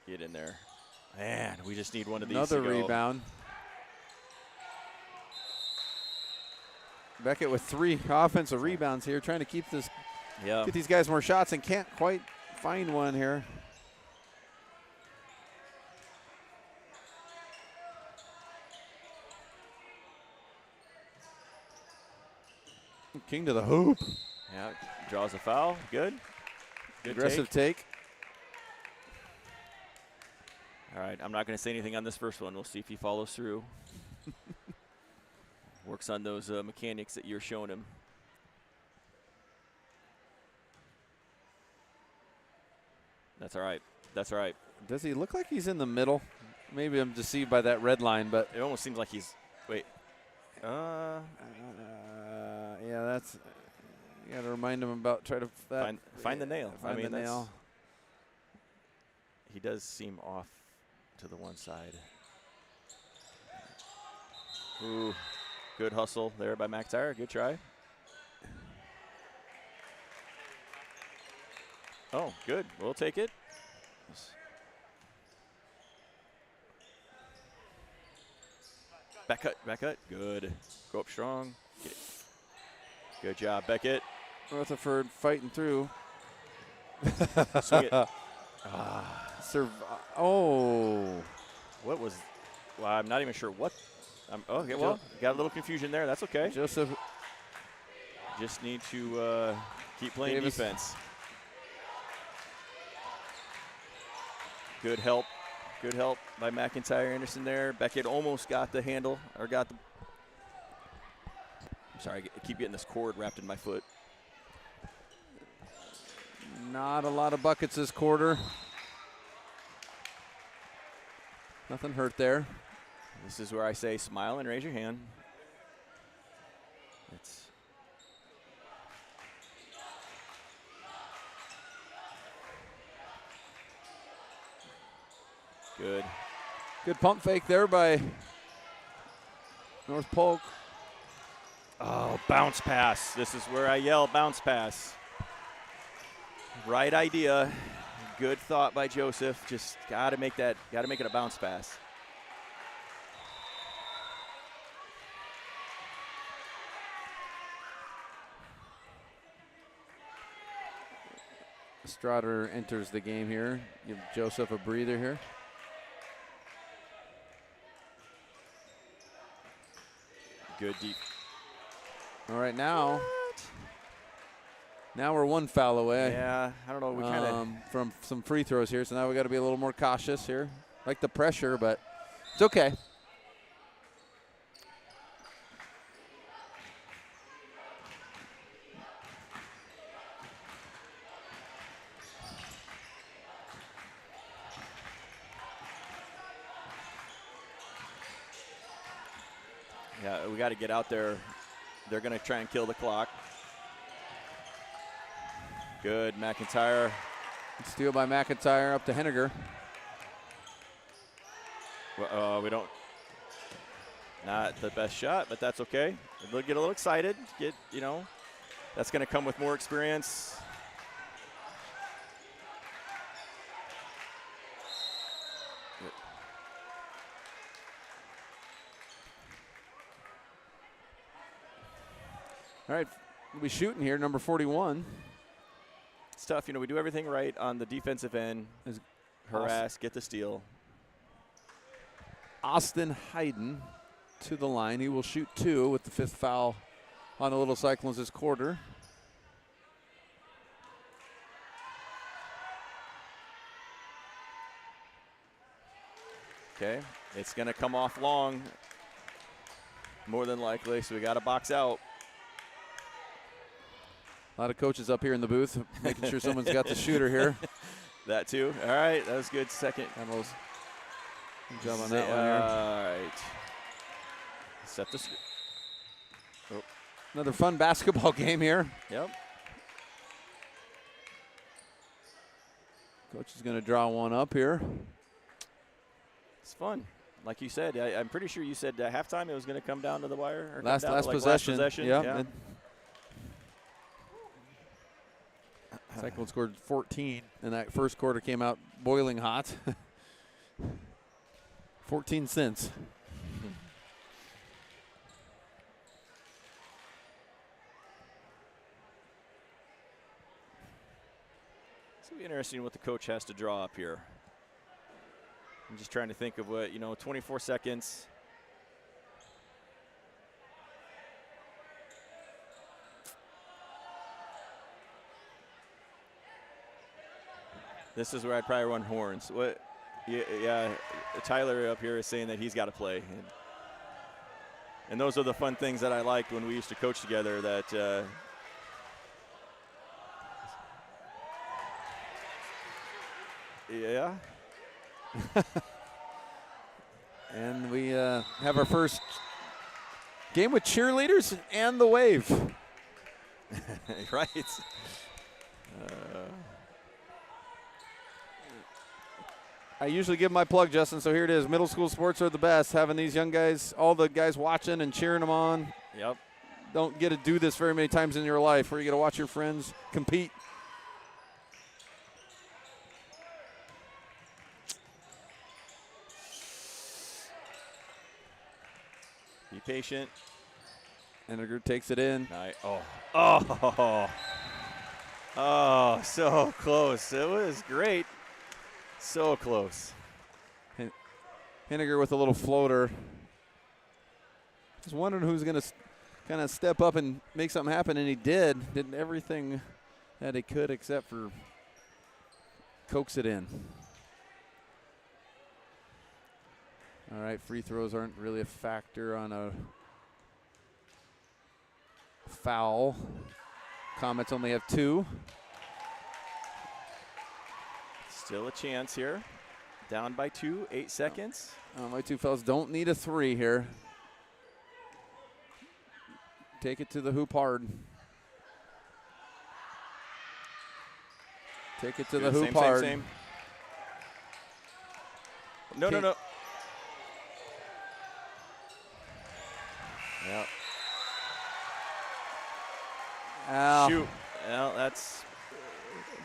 Get in there. Man, we just need one of these. Another to go. rebound. Beckett with 3 offensive rebounds here, trying to keep this, Yeah. get these guys more shots, and can't quite find one here. King to the hoop. Yeah, draws a foul. Good. Good Aggressive take. take. All right, I'm not going to say anything on this first one. We'll see if he follows through. Works on those mechanics that you're showing him. That's all right. That's all right. Does he look like he's in the middle? Maybe I'm deceived by that red line, but It almost seems like he's. Wait. yeah, that's. You got to remind him about try to Find the nail. Find the that's- nail. He does seem off to the one side. Ooh, good hustle there by McIntyre. Good try. Oh, good. We'll take it. Back cut. Good. Go up strong. Get it. Good job, Beckett. Rutherford fighting through. Swing it. Oh. What was? Well, I'm not even sure what. Okay, well, got a little confusion there. That's okay. Joseph. Just need to keep playing Davis. defense. Good help. Good help by McIntyre Anderson there. Beckett almost got the handle, or got the. I'm sorry, I keep getting this cord wrapped in my foot. Not a lot of buckets this quarter. Nothing hurt there. This is where I say smile and raise your hand. It's. Good. Good pump fake there by North Polk. Oh, bounce pass. This is where I yell bounce pass. Right idea. Good thought by Joseph. Just got to make it a bounce pass. Strader enters the game here. Give Joseph a breather here. Good deep. All right, now we're one foul away. Yeah, I don't know. We kind of. From some free throws here, so now we got to be a little more cautious here. Like the pressure, but it's okay. Yeah, we got to get out there. They're going to try and kill the clock. Good, McIntyre. Steal by McIntyre up to Henniger. We don't. Not the best shot, but that's okay. They'll get a little excited. That's going to come with more experience. All right, we'll be shooting here, number 41. It's tough. We do everything right on the defensive end. Harass, get the steal. Austin Hayden to the line. He will shoot 2 with the 5th foul on the Little Cyclones this quarter. Okay, it's going to come off long, more than likely, so we got to box out. A lot of coaches up here in the booth making sure someone's got the shooter here. That too. All right, that was good. Second. Good job on that one here. All right. Set the Another fun basketball game here. Yep. Coach is going to draw one up here. It's fun. Like you said, I'm pretty sure you said halftime it was going to come down to the wire. Or Last possession. Yeah. Cyclone scored 14, and that first quarter came out boiling hot. 14 cents. It's going to be interesting what the coach has to draw up here. I'm just trying to think of what, 24 seconds. This is where I'd probably run horns. What? Yeah, Tyler up here is saying that he's got to play. And those are the fun things that I liked when we used to coach together. That yeah. And we have our first game with cheerleaders and the wave. Right. I usually give my plug, Justin, so here it is. Middle school sports are the best. Having these young guys, all the guys watching and cheering them on. Yep. Don't get to do this very many times in your life where you get to watch your friends compete. Be patient. Henniger takes it in. Oh, so close. It was great. So close. Henniger with a little floater. Just wondering who's going to kind of step up and make something happen, and he did. Did everything that he could except for coax it in. All right, free throws aren't really a factor on a foul. Comets only have 2. Still a chance here. Down by 2, 8 seconds. My 2 fellas don't need a 3 here. Take it to the hoop hard. Take it to the hoop hard. Same. No. Yep. Shoot. Well, that's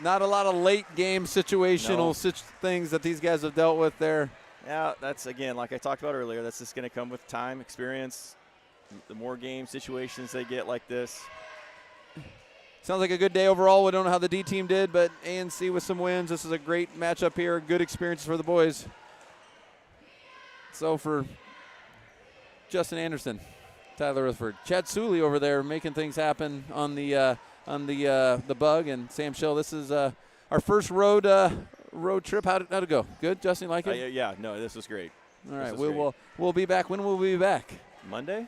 not a lot of late game situational things that these guys have dealt with there. Yeah, that's, again, like I talked about earlier, that's just going to come with time, experience. The more game situations they get like this. Sounds like a good day overall. We don't know how the D team did, but A&C with some wins. This is a great matchup here. Good experiences for the boys. So for Justin Anderson, Tyler Rutherford, Chad Suley over there making things happen on the bug, and Sam Schill. This is our first road trip. How'd it go? Good, Justin. You like it? Yeah. No, this was great. All right, we'll be back. When will we be back? Monday.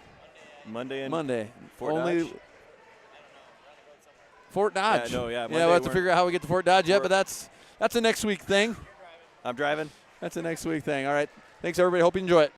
Monday. Fort Dodge. Fort Dodge. Yeah, yeah. We'll have to figure out how we get to Fort Dodge yet, but that's a next week thing. I'm driving. That's a next week thing. All right. Thanks, everybody. Hope you enjoy it.